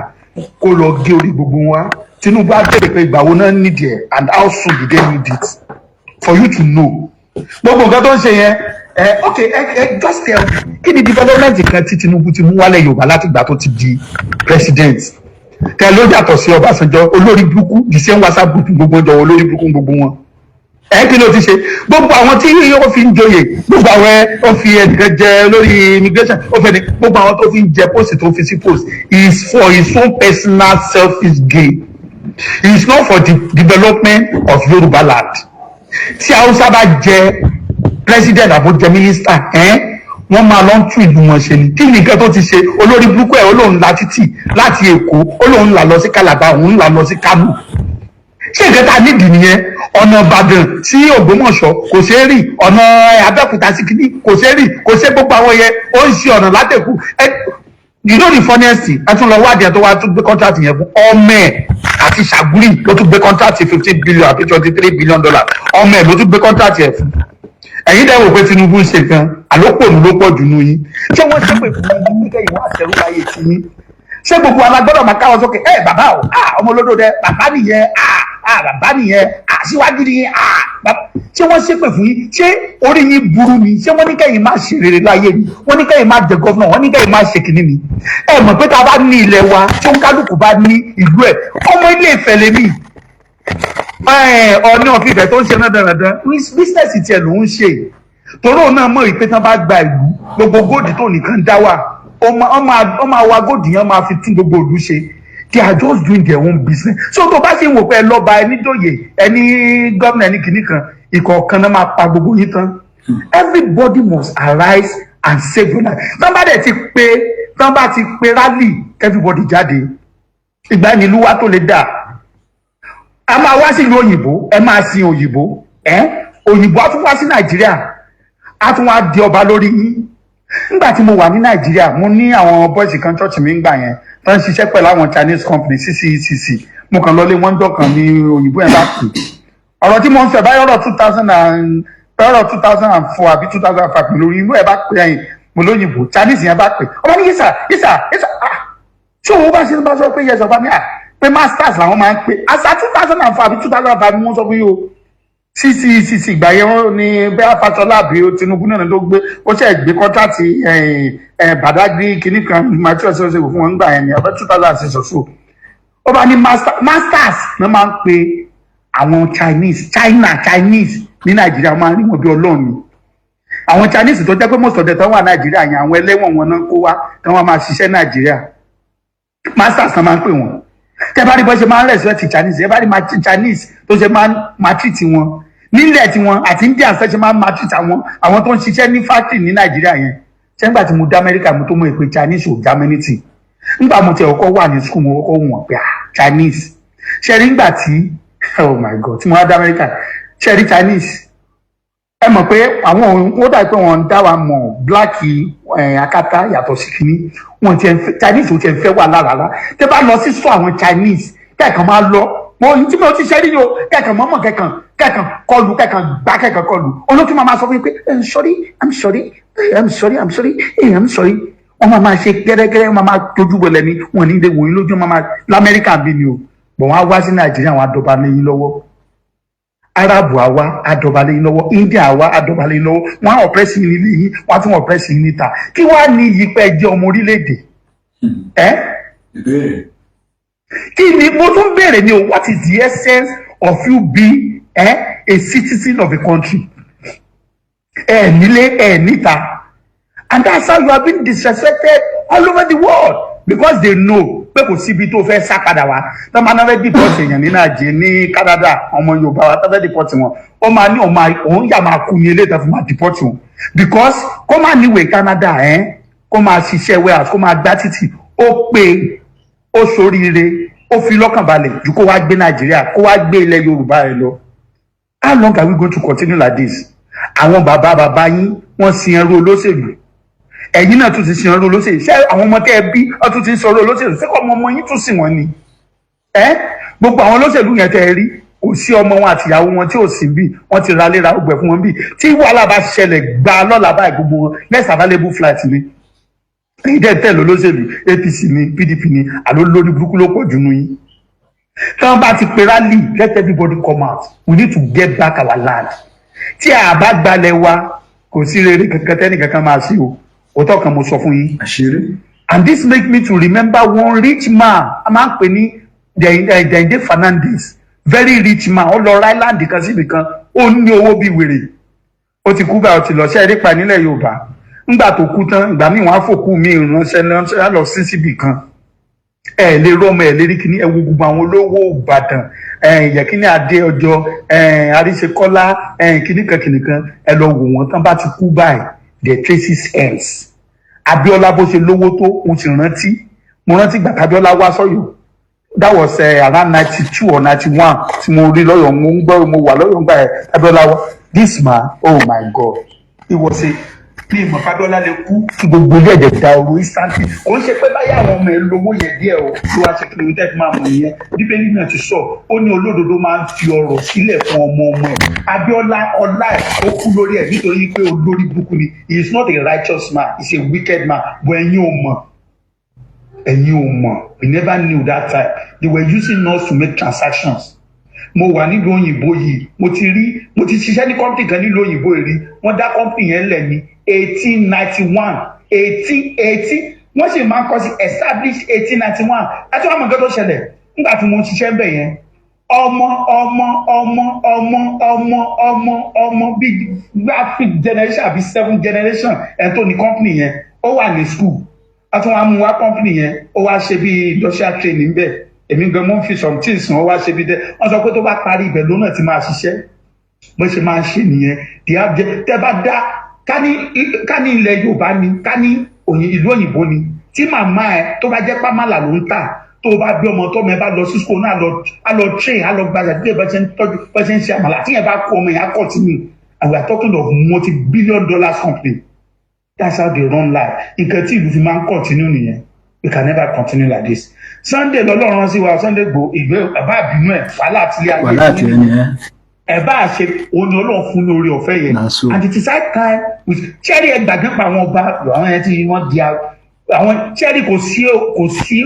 kó lọ gé orí gbogbo wọn wá Tinubu á bẹ̀rẹ̀ pé ìgbà wo náà need ẹ̀ and how soon do they need it for you to know gbogbo nǹkan tó ń ṣe yẹn just tell me kí ni development kan tí Tinubu ti mú wálẹ̀ Yorùbá láti ìgbà tó ti di president tẹ ló yàtọ̀ sí Ọbásanjọ́ olórí burúkú the same WhatsApp group gbogbo jọ olórí burúkú gbogbo wọn kí ló ti ṣe gbogbo àwọn tí ó fi ń joyè gbogbo àwọn ó fi ẹnìkan jẹ lórí immigration ó fẹ́ ni gbogbo àwọn tó fi ń jẹ post tó fi sí post is for his own personal selfish gain. It's not for the development of Yoruba land. Tí Hausa bá jẹ president àbò jẹ minister wọ́n máa lọ ń tún ìlú wọn ṣe ni. Kí ni nǹkan tó ti ṣe olórí burúkú ẹ̀ olóhùn la títì láti Èkó olóhùn là lọ sí Calabar òun là lọ sí Kano. Ṣé nǹkan tá a nídìí nìyẹn? Ọ̀nà Ìbàdàn sí Ògbómọ̀ṣọ́ kò ṣeé rì, ọ̀nà Abẹ́òkúta sí Kíní kò ṣeé rì, kò ṣe gbogbo àwọn yẹn ó ń ṣe ọ̀nà látẹ̀kù. You know the funniest thing, ẹ tún lọ wádìí ẹ tó wá tún gbé contract yẹn fún ọmọ ẹ àti Ṣàgúrì ló tún gbé contract 15 billion àti $23 billion ọmọ ẹ ló tún gbé contract yẹn fún. Ẹ̀yin dẹ̀ wò pé Tinubu ń ṣe nǹkan àlópònú ló pọ̀ jù nù yín. Ṣé wọ́n ṣépè fún yín kẹ́yìn wọ́n àṣẹrú láyé tí yín? Ṣé gbogbo alágbọ́dọ̀ máa káwọn sókè bàbá o ọmọ olódò dẹ bàbá nìyẹn bàbá nìyẹn síwájú nìyẹn ṣé wọ́n ṣépè fún yín? Ṣé orí yín burú ni? Ṣé wọ́n ní kẹ́yìn máa ṣe rere láyé ni? Wọ́n ní kẹ́yìn máa jẹ gọ́fúnà, wọ́n ní kẹ́yìn máa ṣe kìíní ni? Ẹ mọ̀ pé tá a bá ní ilẹ̀ wa tí òun kálukú bá ní ìlú ẹ̀ ọmọ ilé Ifẹ̀ lèmi Ọọ̀ni of Ifẹ̀ tó ń ṣe náà dandan bísínẹ́sì tiẹ̀ ló ń ṣe toró náà mọ̀ ìpé tán bá gba ìlú gbogbo góòdì tó nìkan dá wà ó máa wá góòdì yẹn máa fi tún gbogbo ìlú ṣe. They are just doing their own business. So tó bá ṣe ń wò pé ẹ lọ́ba ẹni dòye ẹni gómìnà ẹni kìíní kan ìkọ̀ọ̀kan náà máa pa gbogbo yín tán. Everybody must arise and save your life. Tán bá ti pé rally everybody jáde ìgbà ẹni ìlú wa tó lè dà. A máa wá sí ìlú òyìnbó ẹ máa sin òyìnbó òyìnbó á tún wá sí Nàìjíríà á tún wá di ọba lórí yín. Nígbà tí mo wà ní Nàìjíríà mo ní àwọn bọ́ìsì kan church mi ń gbà yẹn tó ń ṣiṣẹ́ pẹ̀lú àwọn Chinese company CCECC mo kàn lọlé wọ́n jọ kan ní òyìnbó yẹn bá pè ọ̀rọ̀ tí mo ń sọ báyọ̀ ọ̀rọ̀ 2004 àbí 2005 lórí inú ẹ̀ bá pè ẹ̀yìn mo lóyìnbó Chinese yẹn bá pè ọba ní yíṣà ṣé òun bá ṣe bá sọ pé yẹsọ̀ bá ní pé masters làwọn máa ń pè àṣà 2004 àbí 2005 ni wọ́n sọ fún yìí o CCECC ìgbà yẹn wọn ní bẹ́ẹ̀ Fáṣọlá àbí Tinubu náà ló gbé ó ṣe gbé kọ́ńtàtì Badagry kìíní kan matthew ọ̀sẹ̀ fún wọn gbà yẹn ní ọ̀fẹ́ 2006 ọ̀ṣọ́ ó bá ní masters náà máa ń pe àwọn Chinese ní Nàìjíríà máa ń rí wọn bí Ọlọ́run ni àwọn Chinese tó jẹ́ pé most of the time wà Nàìjíríà yẹn àwọn ẹlẹ́wọ̀n wọn náà kó wá kí wọ́n máa ṣiṣẹ́ Nàìjíríà masters náà máa ń pè wọ́n tẹ́ bá rí bọ́ ṣe máa ń respect Chinese ẹ bá rí Chinese tó ṣe máa treat wọn nílẹ̀ tiwọn àti India fẹ́ ṣe máa ń treat àwọn tó ń ṣiṣẹ́ ní factory ní Nàìjíríà yẹn ṣé nígbà tí mo dá Amẹ́ríkà mo tó mọ̀ pé Chinese ò Germany tì nígbà mo ti ọkọ̀ wà ní school mo kọ́kọ́ wọ̀n pé Chinese ṣe rí nígbà tí oh my God tí mo wá dá Amẹ́ríkà ṣe rí Chinese ẹ mọ̀ pé àwọn ó dà pé wọ́n dá wa mọ̀ black akátá yàtọ̀ sí kínní wọn ti Chinese ò ti fẹ́ wà lára tẹ́ bá lọ sí sọ àwọn Chinese kẹ́ẹ̀kan máa lọ mo tí mo ti ṣe rí ni o kẹ́ẹ̀kan mọ́mọ́ kẹ́ẹ̀kan kọlù kẹ́ẹ̀kan gbá kẹ́ẹ̀kan kọlù olótú máa sọ fún mi pé I'm sorry wọ́n máa ṣe gẹ́gẹ́ wọ́n máa tójú bọ̀lẹ̀ ni wọ́n ní ilé wòye lójú wọ́n máa lamẹ́ríkà bí ni o bọ̀ wọ́n á wá sí Nàìjíríà àwọn adọba lẹ́yìn lọ́wọ́ Arabu àwa adọba lẹ́yìn lọ́wọ́ India àwa adọba lẹ́yìn lọ́wọ́ wọ́n á ọ̀pẹ́sì yín nílé yín wọ́n á tún ọ̀pẹ́sì yín níta kí wọ́n á ní iyipẹ́ ẹjẹ́ ọmọ orílẹ̀-èdè kí ni mo tún béèrè ni o what is the essence of you being a citizen of a country nílé níta. And that's how you have been disrespected all over the world because they know pé kò síbi tó fẹ́ sá padà wá tó máa náà fẹ́ dìpọ́tì èèyàn ní Nàìjíríà ní Canada ọmọ Yorùbá wa tó fẹ́ dìpọ́tì wọn ó máa ní òun yà máa kú ní ilé ìtàn fún máa dìpọ́tì wọn because kó máa níwèé Canada kó máa ṣiṣẹ́ warehouse kó máa gbá títì ó pé ó ṣoríire ó fi lọ́kàn balẹ̀ ju kó wá gbé Nàìjíríà kó wá gbé ilẹ̀ Yorùbá rẹ̀ lọ. How long are we going to continue like this? Àwọn bàbá yín wọ́n sin ẹrú olóṣèlú ẹ̀yin náà tún ti sin ọ̀rọ̀ olóṣèlú ṣé àwọn ọmọ tẹ́ ẹ bí ọ tún ti ń sọ ọ̀rọ̀ olóṣèlú ṣé kọ́ ọmọ yín tún sìn wọ́n ni gbogbo àwọn olóṣèlú yẹn tẹ́ ẹ rí kò sí ọmọ wọn àtìyàwó wọn tí ò sí bí wọ́n ti ra léra ọgbẹ̀ fún wọn bí tí wàhálà bá ṣẹlẹ̀ gba lọ́la báyìí gbogbo wọn next available flight ni èyí dẹ́ tẹ̀lé olóṣèlú APC ni PDP ni àló lórí burúkú ló pọ̀ jù nù yín tí wọ́n bá ti pe rally let everybody come out we need to get back our land tí a bá gbalẹ̀ wa kò sí rere kankan tẹ́nì kankan máa sí o òótọ́ kan mo sọ fún yín àṣírí and this make me to remember one rich man a máa ń pè ní Dende Fernandez very rich man ó lọ ra island kan síbi kan ó ní owó bíi wèrè ó ti kú báyìí ó ti lọ ṣe eré pa nílẹ̀ Yorùbá ńgbà tó kú tán ìgbà míì wọ́n á fòkú mi ránṣẹ́ lọ sí síbì kan ẹ lè rọmọ ẹ lérí kíní ẹ wo gbogbo àwọn olówó Ìbàdàn Yẹkínní Adé Ọjọ́ Àríṣekọ́lá kìnìkan ẹ lọ wò wọ́n tán bá ti kú báyìí the traces ends. Abíọ́lá bó ṣe lówó tó mo ti rántí mo rántí gbà Abíọ́lá wá sọ́yọ́ that was around 92 or 91 tí mo rí lọ́yọ̀ mo ń gbọ́ mo wà lọ́yọ̀ ńgbà ẹ̀ Abíọ́lá wá this man oh my God he was a bí ìmọ̀ Abíọ́lá lè kú kí gbogbo ilé ẹ̀jẹ̀ da owó instantly kò ń ṣe pé báyà àwọn ọmọ ẹ̀ lówó yẹn díẹ̀ o tí wàá ṣe kí ló ń tẹ́ fi máa mọ̀ nìyẹn Bíbélì náà ti sọ ó ní olódodo máa ń fi ọrọ̀ sílẹ̀ fún ọmọ ẹ̀ Abíọ́lá ọlá ẹ̀ ó kú lórí ẹ̀ nítorí pé olórí burúkú ni he is not a righteous man he is a wicked man but ẹ̀yin ò mọ̀ we never knew that time they were using us to make transactions. Mo wà nílùú òyìnbó yìí mo ti ṣiṣẹ́ ní company kan nílùú òyìnbó yìí rí wọ́n dá company yẹn lẹ̀ ní 1891 wọ́n sì máa ń kọ́ sí established 1891 àti wọ́n mọ̀ nǹkan tó ṣẹlẹ̀ nígbà tí mo ń ṣiṣẹ́ ń bẹ̀ yẹn ọmọ bíi graphic generation àbí 7 generation ẹ̀ tó ní company yẹn ó wà ní school àti wọn á mú wá company yẹn ó wá ṣe bí industrial training bẹ́ẹ̀ èmi gan mo ń fi some things wọn wá ṣe bí dẹ wọn sọ pé tó bá parí ibẹ̀ lónà tí máa ṣiṣẹ́ bó ṣe máa ń ṣe nìyẹn tẹ bá dá ká ní ilẹ̀ Yorùbá ni ká ní ìlú òyìnbó ni tí màmá ẹ tó bá jẹ́ pàmàlà ló ń tà tó bá bí ọmọ tó mẹ bá lọ sí school náà á lọ train á lọ gbajà díẹ̀ bá ṣe ń tọ́jú bá ṣe ń ṣe àmàlà tí yẹn bá kó ọmọ yẹn á continue and we are talking of multi-billion dollars company that's how they run life nǹkan tí ìlú fi máa ń continue nìyẹn we can never continue like this. Sunday lọ́lọ́run sí wa Sunday gbò ìgbé bàbá àbínú ẹ̀ wàhálà àti ayé ẹ̀ bá ṣe òun ni Ọlọ́run fún lórí ọ̀fẹ́ yẹn and it is high time with cherry ẹgbàgbé pa àwọn ọba àwọn yẹn tí wọ́n di àwọn cherry kò sí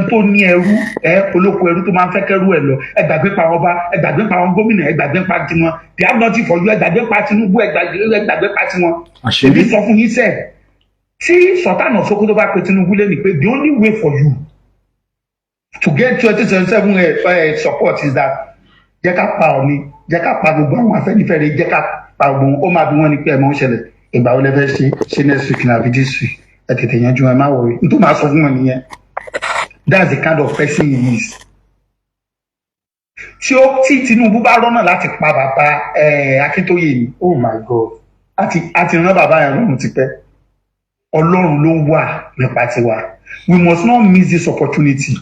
tó ní ẹrú olóko ẹrú tó máa ń fẹ́ kẹ́rú ẹ̀ lọ ẹgbàgbé pa ọba ẹgbàgbé pa àwọn gómìnà ẹgbàgbé pa tiwọn they have nothing for you ẹgbàgbé pa Tinubu ẹgbàgbé pa tiwọn èmi sọ fún yín sẹ́ẹ̀ tí Sultan of Sokoto bá pe Tinubu lé ní pé the only way for you to get 2027 support is that jẹ́ ká pa Ọọ̀ni jẹ́ ká pa gbogbo àwọn Afẹ́nifẹ́re jẹ́ ká pa gbogbo ó máa bí wọ́n ní pé ẹ̀ mọ́ ń ṣẹlẹ̀ ìgbà wo lẹ fẹ́ ṣe next week na this week ẹ tètè yanjú ẹ má wọrí nítorí máa sọ fún wọn nìyẹn that's the kind of person he is. tí Tinubu bá rọ́nà láti pa bàbá Akíntóyè ni oh my God àti rán bàbá yẹn lọ́rùn ti pẹ́ Ọlọ́run ló wà nípa tiwa. We must not miss this opportunity.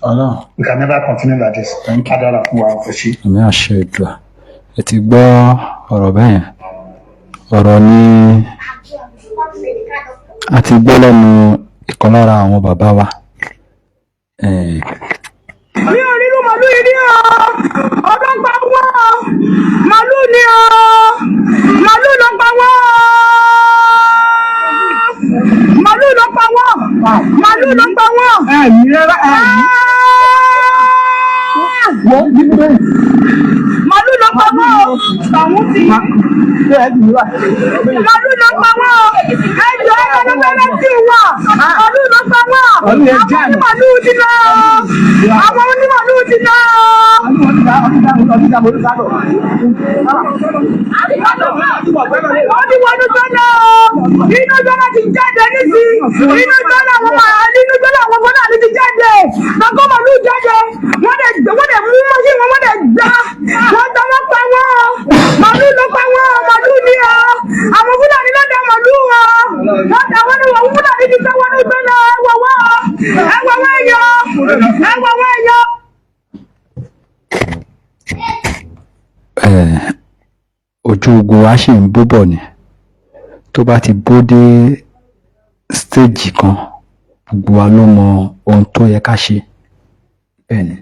We can never continue like this. Thank you. Adara fún wa ọ̀fẹ́sí. Àmì àṣẹ ìdùà. Ẹ ti gbọ́ ọ̀rọ̀ bẹ́ẹ̀. Ọ̀rọ̀ ni a ti gbọ́ lẹ́nu ìkan lára àwọn bàbá wa. Mi ò nínú màlúù yìí ní ọdún gba wọ́n. Màlúù ni màlúù ló gba wọ́n. Màlúù ló pa wọ́n. Màlúù ló pa wọ́n. Màlúù ló pa wọ́n. Màlúù ló pa wọ́n. Ẹjọ́ ẹgbẹ́ tí wà. Màlúù ló pa wọ́n. Àwọn onímàlúù ti lọ. Àwọn onímàlúù ti lọ. Wọ́n ti wọnú sọ́nà. Inú sọ́nà ti jáde nísì. Inú sọ́nà àwọn fọ́nà ní ti jáde. Lọ́kọ́ màlúù jáde. Wọ́n dẹ̀ mú mọ́sí wọn wọ́n dẹ̀ gbá. Wọ́n tọ́ wọ́n pa wọ́n. Màlúù ló pa wọ́n. Màlúù ní ọ. Àwọn Fúlàní ló dá màlúù wọn. Wọ́n dá wọ́n ní wọ́n Fúlàní ti fẹ́ wọnú sọ́nà. Ẹ̀wọ̀ wọ́n ẹ̀yọ. Ẹ̀wọ̀ wọ́n ẹ̀yọ. Ojú ogun wa ṣì ń bóbọ̀ ni tó bá ti bó dé stéèjì kan gbogbo wa ló mọ ohun tó yẹ ká ṣe bẹ́ẹ̀ ni.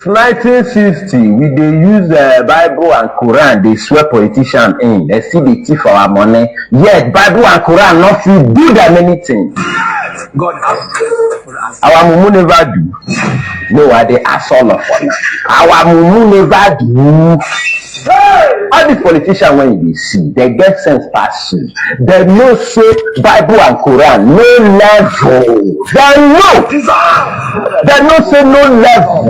1950 we dey use Bible and Quran dey swear politicians in dem still dey thief our money yet Bible and Quran no fit do that many things. God our mumu never do. No, I dey ask all of us. Our mumu never do. All these politicians when you dey see, they get sense pass you. They know say Bible and Quran no level. They know. They no say no level.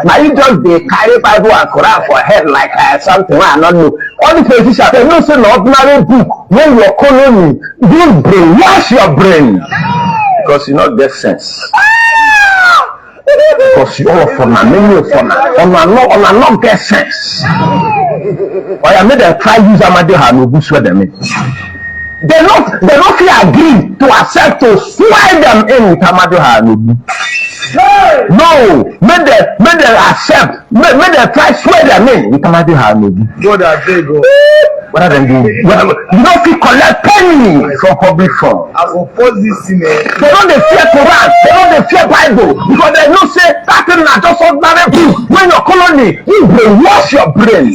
Now you just dey carry Bible and Quran for head like something I not know. All the politicians they no say no ordinary book when your colony do brainwash your brain because you not get sense. Because you all for na many for na not get sense. Why I made them try use Amadi Hanobu swear them in. They not feel agree to accept to swear them in with Amadi Hanobu. No, make them accept, make them try swear them in with Amadi Hanobu. God, I beg you. What are they doing? You don't feel collect penny from public fund. I oppose this thing. They don't dey fear Quran, they don't dey fear Bible because they know say that thing na just ordinary book. When your colony, you brainwash your brain.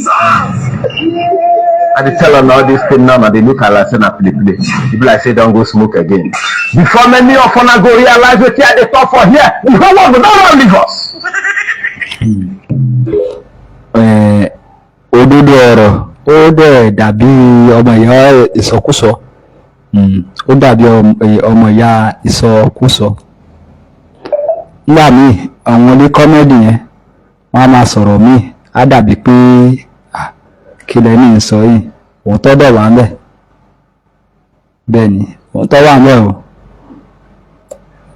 I dey tell them all this thing now, and they look at like say na play. People like say don't go smoke again. Before many of una go realize wetin I dey talk for here, the whole world go don run leave us. Òdodo ọ̀rọ̀ ó dẹ̀ dàbí ọmọ ìyá ìsọkúsọ ó dàbí ọmọ ìyá ìsọkúsọ nígbà míì àwọn ilé kọ́mẹ́dì yẹn wọ́n á máa sọ̀rọ̀ míì á dàbí pé kí lẹ́ni ń sọ yìí òótọ́ dẹ̀ wà ń bẹ̀ bẹ́ẹ̀ ni òótọ́ wà ń bẹ̀ o.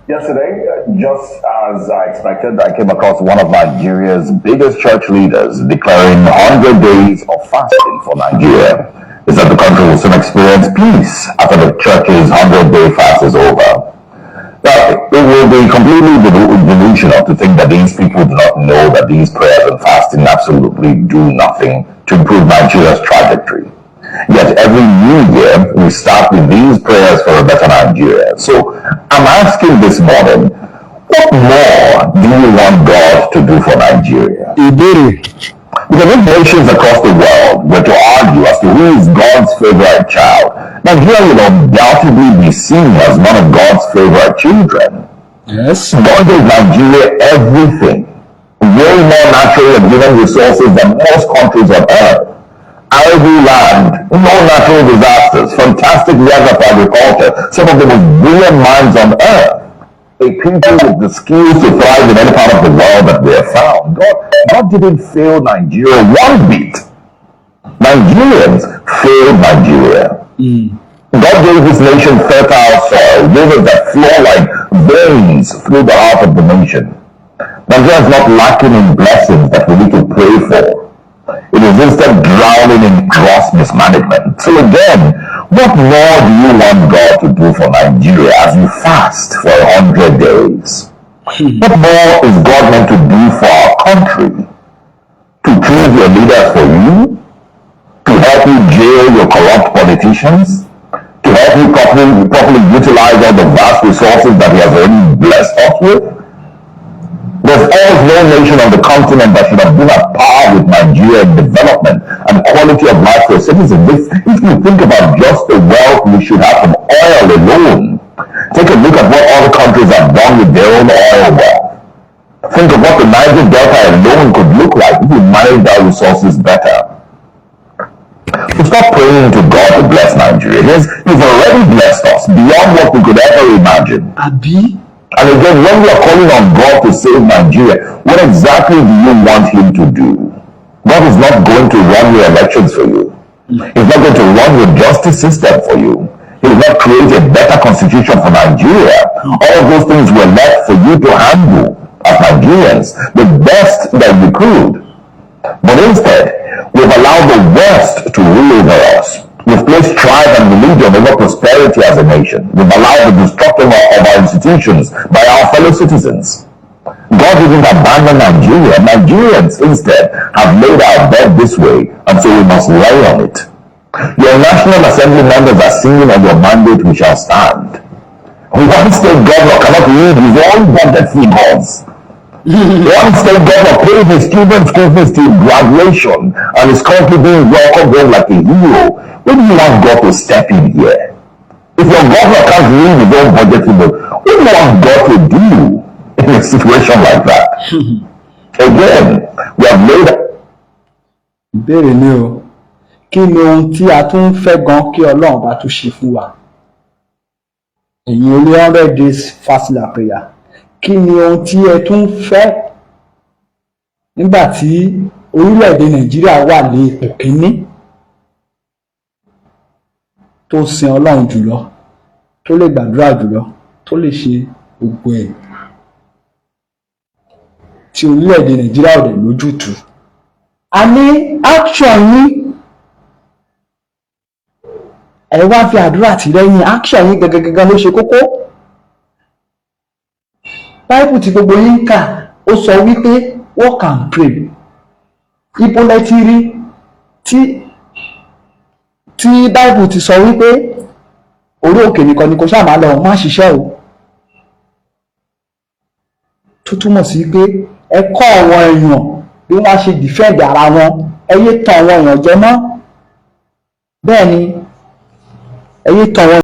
Yesterday, just as I expected, I came across one of Nigeria's biggest church leaders declaring 100 days of fasting for Nigeria. He said the country will soon experience peace after the church's 100-day fast is over. Now, it will be completely delusional to think that these people do not know that these prayers and fasting absolutely do nothing to improve Nigeria's trajectory. Yet every new year, we start with these prayers for a better Nigeria. So I'm asking this morning, what more do you want God to do for Nigeria? Because if nations across the world were to argue as to who is God's favorite child, Nigeria would undoubtedly be seen as one of God's favorite children. Yes. God gave Nigeria everything, way more natural and human resources than most countries on earth. Arable land, no natural disasters, fantastic weather for agriculture, some of the most brilliant minds on earth. A people with the skills to thrive in any part of the world that we have found. God didn't fail Nigeria one bit. Nigerians failed Nigeria. God gave this nation fertile soil, rivers that flow like veins through the heart of the nation. Nigeria is not lacking in blessings that we need to pray for. It is instead drowning in gross mismanagement. So again, what more do you want God to do for Nigeria as you fast for 100 days? What more is God meant to do for our country? To choose your leaders for you? To help you jail your corrupt politicians? To help you properly utilize all the vast resources that He has already blessed us with? There's almost no nation on the continent that should have been at par with Nigeria in development and quality of life for citizens. If you think about just the wealth we should have from oil alone, take a look at what other countries have done with their own oil wealth. Think of what the Niger Delta alone could look like if we managed our resources better. So stop praying to God to bless Nigeria. He's already blessed us beyond what we could ever imagine. And again, when we are calling on God to save Nigeria, what exactly do you want Him to do? God is not going to run your elections for you. He's not going to run your justice system for you. He will not create a better constitution for Nigeria. All of those things were left for you to handle as Nigerians, the best that we could. But instead, we've allowed the West to rule over us. We've placed tribe and religion over prosperity as a nation. We've allowed the destruction of our institutions by our fellow citizens. God didn't abandon Nigeria. Nigerians instead have laid our bed this way, and so we must lay on it. Your National Assembly members are singing on your mandate we shall stand. One state governor cannot read his own budget figures. One state governor paid his students' school fees till graduation and is currently being welcomed home like a hero. When do you want God to step in here? If your governor can't read his own budget figures, what do you want God to do in a situation like that? Again, we have made. Ìbéèrè ni o, kí ni ohun tí a tún fẹ́ gan kí Ọlọ́run bá tún ṣe fún wa? Ẹ̀yin olè 100 days fasting and prayer. kí ni ohun tí ẹ tún fẹ́ nígbà tí orílẹ̀-èdè Nàìjíríà wà ní ipò kíní tó sin Ọlọ́run jùlọ, tó lè gbàdúrà jùlọ, tó lè ṣe gbogbo ẹ̀, tí orílẹ̀-èdè Nàìjíríà ò dẹ̀ lójútùú. A ní action yín, ẹ wá fi àdúrà tì lẹ́yìn. Action yín gangan ló ṣe kókó. Bible tí gbogbo yín kà ó sọ wípé work and pray. Ibo lẹ ti rí tí Bible ti sọ wípé orí òkè nìkan ni kò ṣáà máa lọ, má ṣiṣẹ́ o. Tó túmọ̀ sí pé ẹ kọ́ àwọn èèyàn bí wọ́n á ṣe defend ara wọn, ẹ yé tan àwọn èèyàn jẹ mọ́. Bẹ́ẹ̀ ni, ẹ yé tan àwọn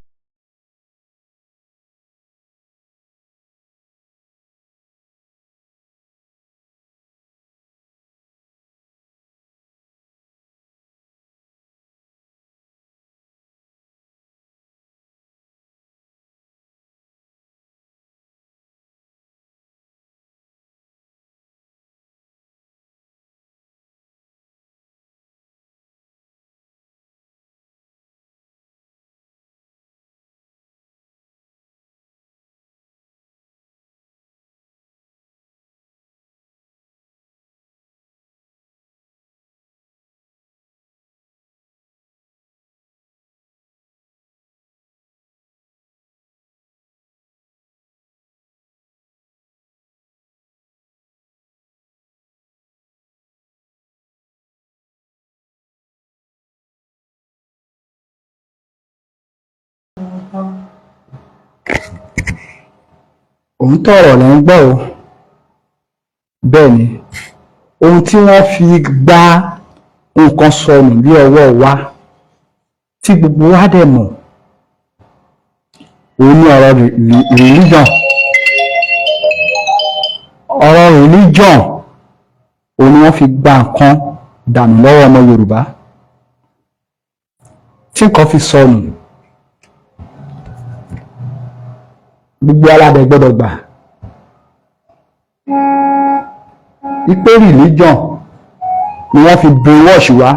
òótọ́ ọ̀rọ̀ lẹ́ ń gbọ́ o. Bẹ́ẹ̀ ni, ohun tí wọ́n fi gba nǹkan sọnù bí ọwọ́ wa tí gbogbo wa dẹ̀ mọ̀, òun ni ọ̀rọ̀ religion. Ọ̀rọ̀ religion òun ni wọ́n fi gba nǹkan dànù lọ́wọ́ ọmọ Yorùbá. Tí nǹkan fi sọnù, gbogbo aládẹ gbọ́dọ̀ gbà wípé religion ni wọ́n fi brainwash wa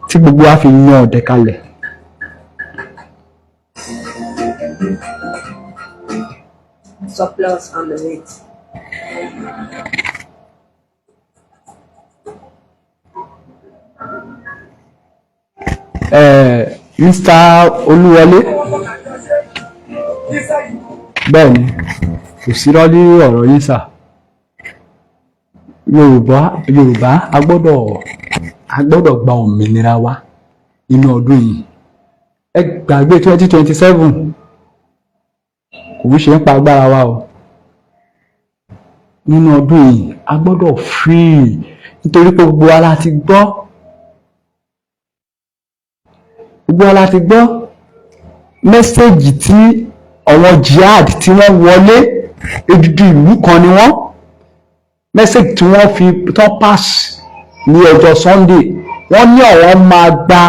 tí gbogbo wa fi yan ọ̀dẹ̀ kalẹ̀. Surplus on the weight. Mr. Olúwọlé, bẹ́ẹ̀ ni, kò sí irọ́ ní ọ̀rọ̀ yín sà. Yorùbá a gbọ́dọ̀ gba òmìnira wa nínú ọdún yìí. Ẹ gbàgbé 2027 kò ń ṣe ń pa agbára wa o. Nínú ọdún yìí a gbọ́dọ̀ free, nítorí pé gbogbo wa la ti gbọ́ mẹ́sẹ̀gì tí àwọn jihad tí wọ́n wọlé, odidi ìlú kan ni wọ́n, mẹ́sẹ̀gì tí wọ́n fi tán pass ní ọjọ́ Sunday, wọ́n ní àwọn máa gba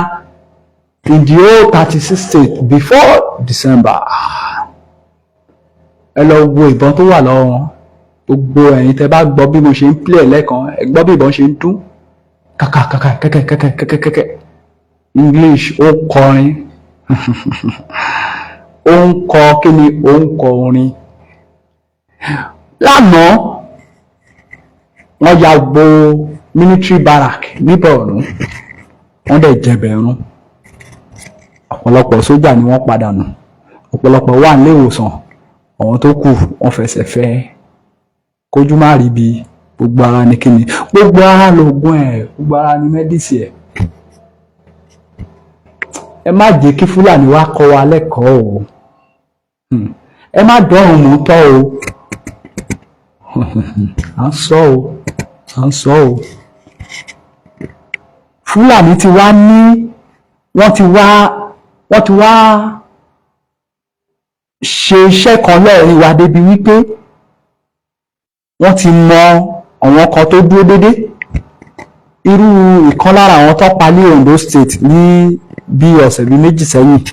in the whole 36 states before December. Ẹ lọ wo ìbọn tó wà lọ́wọ́ wọn. Gbogbo ẹ̀yin tẹ́ bá gbọ́ bí mo ṣe ń play lẹ́ẹ̀kan, ẹ gbọ́ bí ìbọn ṣe ń dún kàkàkàkà kẹ́kẹ́kẹ́kẹ́kẹ́kẹ́. English ó kọrin ó ń kọ kíni, ó ń kọ orin. Lánàá wọ́n ya gbo military barrack ní Borno, wọ́n dẹ̀ jẹbẹ̀rún. Ọ̀pọ̀lọpọ̀ sójà ni wọ́n padà nù, ọ̀pọ̀lọpọ̀ wà nílé ìwòsàn, àwọn tó kù wọ́n fẹsẹ̀ fẹ́. Kójú má rí bí, gbogbo ara ní kíni, gbogbo ara lògùn ẹ̀, gbogbo ara ní mẹ́dísì ẹ̀. Ẹ má jẹ́ kí Fúlàní wá kọ́ wa lẹ́kọ̀ọ́ o. Ẹ má dọ́rùn mú tọ́ o. À ń sọ o. Fúlàní ti wá ní, wọ́n ti wá ṣe iṣẹ́ kan lẹ́ẹ̀rin wa débi wípé wọ́n ti mọ àwọn kan tó dúró dédé. Irú ìkan lára àwọn tó pa ní Ondo State ní bí ọ̀sẹ̀ bí méjì sẹ́yìn.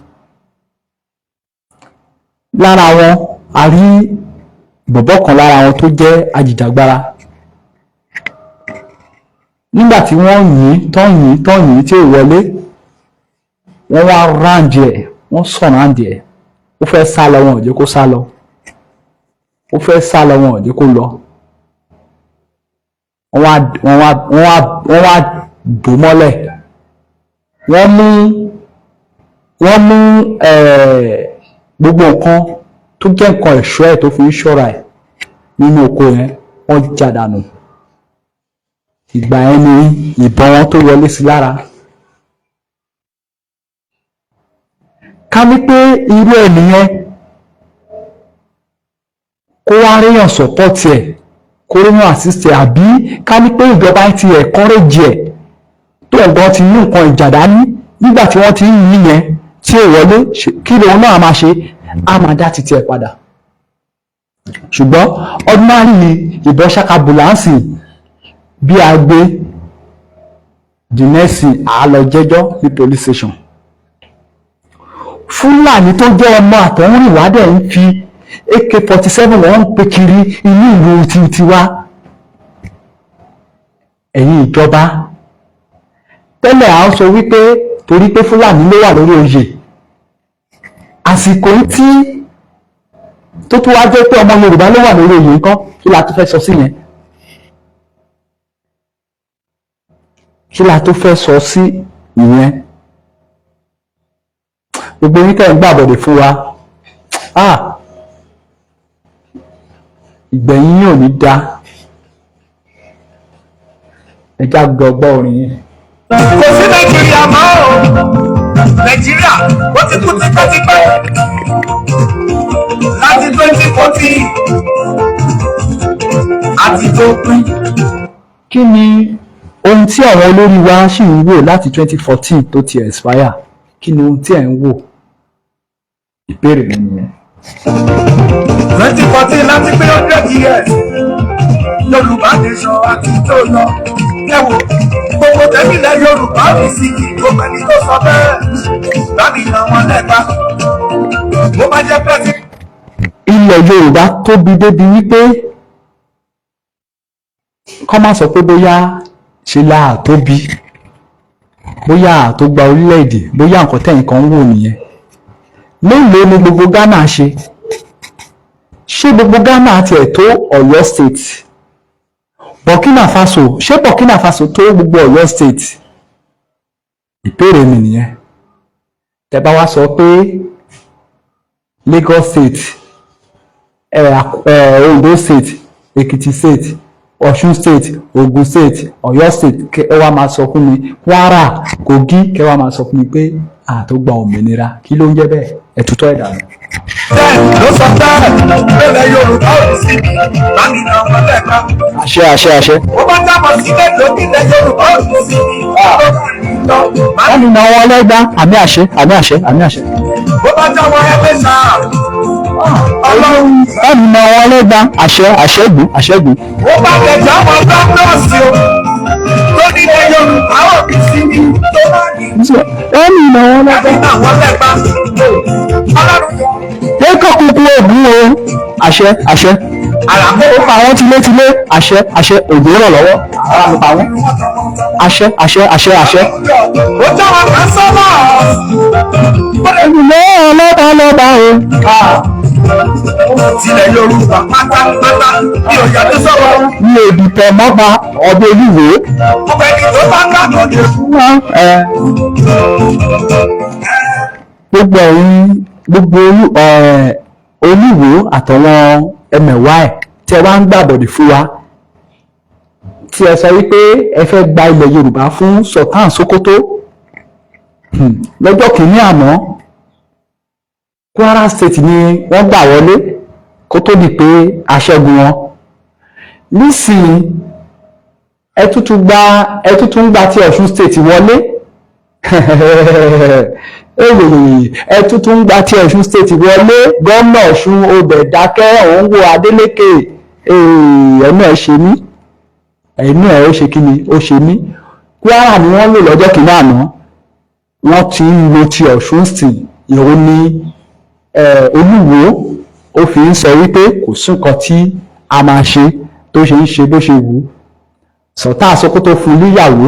Lára wọn a rí bọ̀bọ́ kan lára wọn tó jẹ́ ajìjàgbara nígbà tí wọ́n yìn tí ò wọlé wọ́n wá ráǹdì ẹ̀ wọ́n sọ̀ráǹdì ẹ̀ ó fẹ́ sá lọ wọn ò jẹ́ kó sá lọ ó fẹ́ sá lọ wọn ò jẹ́ kó lọ wọ́n wá bò mọ́lẹ̀ wọ́n mú gbogbo nǹkan tó jẹ́ nǹkan ẹ̀ṣọ́ ẹ̀ tó fi ń ṣọ́ra ẹ̀ nínú oko yẹn wọ́n já dànù ìgbà yẹn ni ìbọn wọn tó wọlé sí lára. ká ní pé irú ẹ̀ nìyẹn kó wá ríyàn sọ́pọ́tì ẹ̀ kó ríyàn àsìsì ẹ̀ àbí ká ní pé ìjọba ti encourage ẹ̀ tó ọ̀gbọ́n ti ní nǹkan ìjà dání nígbà tí wọ́n ti ń yí yẹn tí ò wọlé kí lòun náà máa ṣe á máa dá títí ẹ̀ padà ṣùgbọ́n ordinary ni ìbọn ṣàkàbùláǹsì bí a gbé dìnẹ́sì àálọ jẹ́jọ́ ní police station Fúlàní tó jẹ́ ọmọ àtọ̀húnrìnwá dẹ̀ ń fi AK-47 wọ́n ń pe kiri inú ìlú tiwa ẹ̀yin ìjọba tẹ́lẹ̀ à ń sọ wípé torí pé Fúlàní ló wà lórí oyè àsìkò tí tó tún wá jẹ́ pé ọmọ Yorùbá ló wà lórí oyè nǹkan kí la tó fẹ́ sọ sí yẹn kí la tó fẹ́ sọ sí ìyẹn gbogbo yín tẹ́ ń gbàbọ̀dẹ̀ fún wa ìgbẹ̀yìn yóò ní dá ẹjá gbọgbọ́ orin yìí. kò sí Nàìjíríà mọ́ o Nàìjíríà ó ti kú tipẹ́tipẹ́ láti 2014 àti tó pín. kí ni ohun tí àwọn olórí wa ṣì ń wò láti 2014 tó ti expire kí ni ohun tí ẹ̀ ń wò ìbéèrè mi nìyẹn. 2014 láti pé 100 years Yorùbá nation àti tó lọ kẹwò gbogbo tẹ́bílẹ̀ Yorùbá fi sí kí gbogbo ẹni tó sọ bẹ́ẹ̀ láti yan wọn lẹ́gbà bó bá jẹ́ pẹ́ẹ́sì. ilẹ̀ Yorùbá tóbi débi wípé kọ́ máa sọ pé bóyá ṣe láà tóbi bóyá àtògbà orílẹ̀-èdè bóyá nǹkan tẹ̀yìn kan ń wò nìyẹn mélòó ni gbogbo Ghana ṣé gbogbo Ghana tiẹ̀ tó Ọ̀yọ́ state Burkina Faso ṣé Burkina Faso tó gbogbo Ọ̀yọ́ state ìbéèrè mi nìyẹn tẹ bá wá sọ pé Lagos state Ondo state Ekiti state Ọ̀ṣun state Ògùn state Ọ̀yọ́ state kẹ wá máa sọ fún mi Kwara Kogi kẹ wá máa sọ fún mi pé àtògbà òmìnira kí ló ń jẹ́ bẹ́ẹ̀ ẹ̀tútọ́ ẹ̀dá ni. ló sọ bẹ́ẹ̀ lẹ́lẹ̀ Yorùbá ò sí láti yan wọn lẹ́gbà. àṣẹ. ó bá dábọ̀ sílẹ̀ lókìlẹ̀ Yorùbá ò sí láti yan wọn lẹ́gbà àmì àṣẹ. bó bá jáwọ́ ẹgbẹ́ sáà Ọlọ́run láti yan wọn lẹ́gbà àṣẹ́gun. ó bá kẹjà wọn bá nọ́ọ̀sì o tó nílẹ̀ Yorùbá ò sí ní tó bá ní. láti yan wọn lẹ́gbà. láti yan wọn lẹ́gbà Ọlọ́run yọ. lẹ́kọ̀ọ́ kúkú ògùn o àṣẹ. àràmọ́ ó pa àwọn tilétilé àṣẹ òjò rọ̀ lọ́wọ́ ara mi pa wọ́n àṣẹ. ó jẹ́ wọn kan sọ́nà. ẹnìlẹ́ ọlọ́ba o. tilẹ̀ Yorùbá pátápátá ní ọ̀yà tó sọ̀rọ̀. mi ò dìtẹ̀ mọ́ba ọdún olúwo. ọbẹ̀ ni tó bá ń gbàgbọ́ dé fún. gbogbo olúwo àtàwọn ẹmẹ̀wá ẹ̀ tí ẹ wá ń gbàbọ̀dì fún wa tí ẹ sọ wípé ẹ fẹ́ gba ilẹ̀ Yorùbá fún Sultan Sokoto lọ́jọ́ kìíní àná Kwara State ni wọ́n gbà wọlé kó tó di pé aṣẹ́gun wọn nísìnyí ẹ tuntun gba ti Ọ̀ṣun State wọlé ẹ tuntun gba ti Ọ̀ṣun State wọlé gómìnà Ọ̀ṣun ọbẹ̀ dákẹ́ òun wo Adeleke ẹ̀mí ẹ̀ ṣe mí ẹ̀mí ẹ̀ ó ṣe kí ni ó ṣe mí Kwara ni wọ́n lò lọ́jọ́ kìíní àná wọ́n ti ń lo ti Ọ̀ṣun State ìhun ní Olúwo ó fi ń sọ wípé kò sí nǹkan tí a máa ṣe tó ṣe ń ṣe bó ṣe wù ú. Sultan Sokoto fún níyàwó,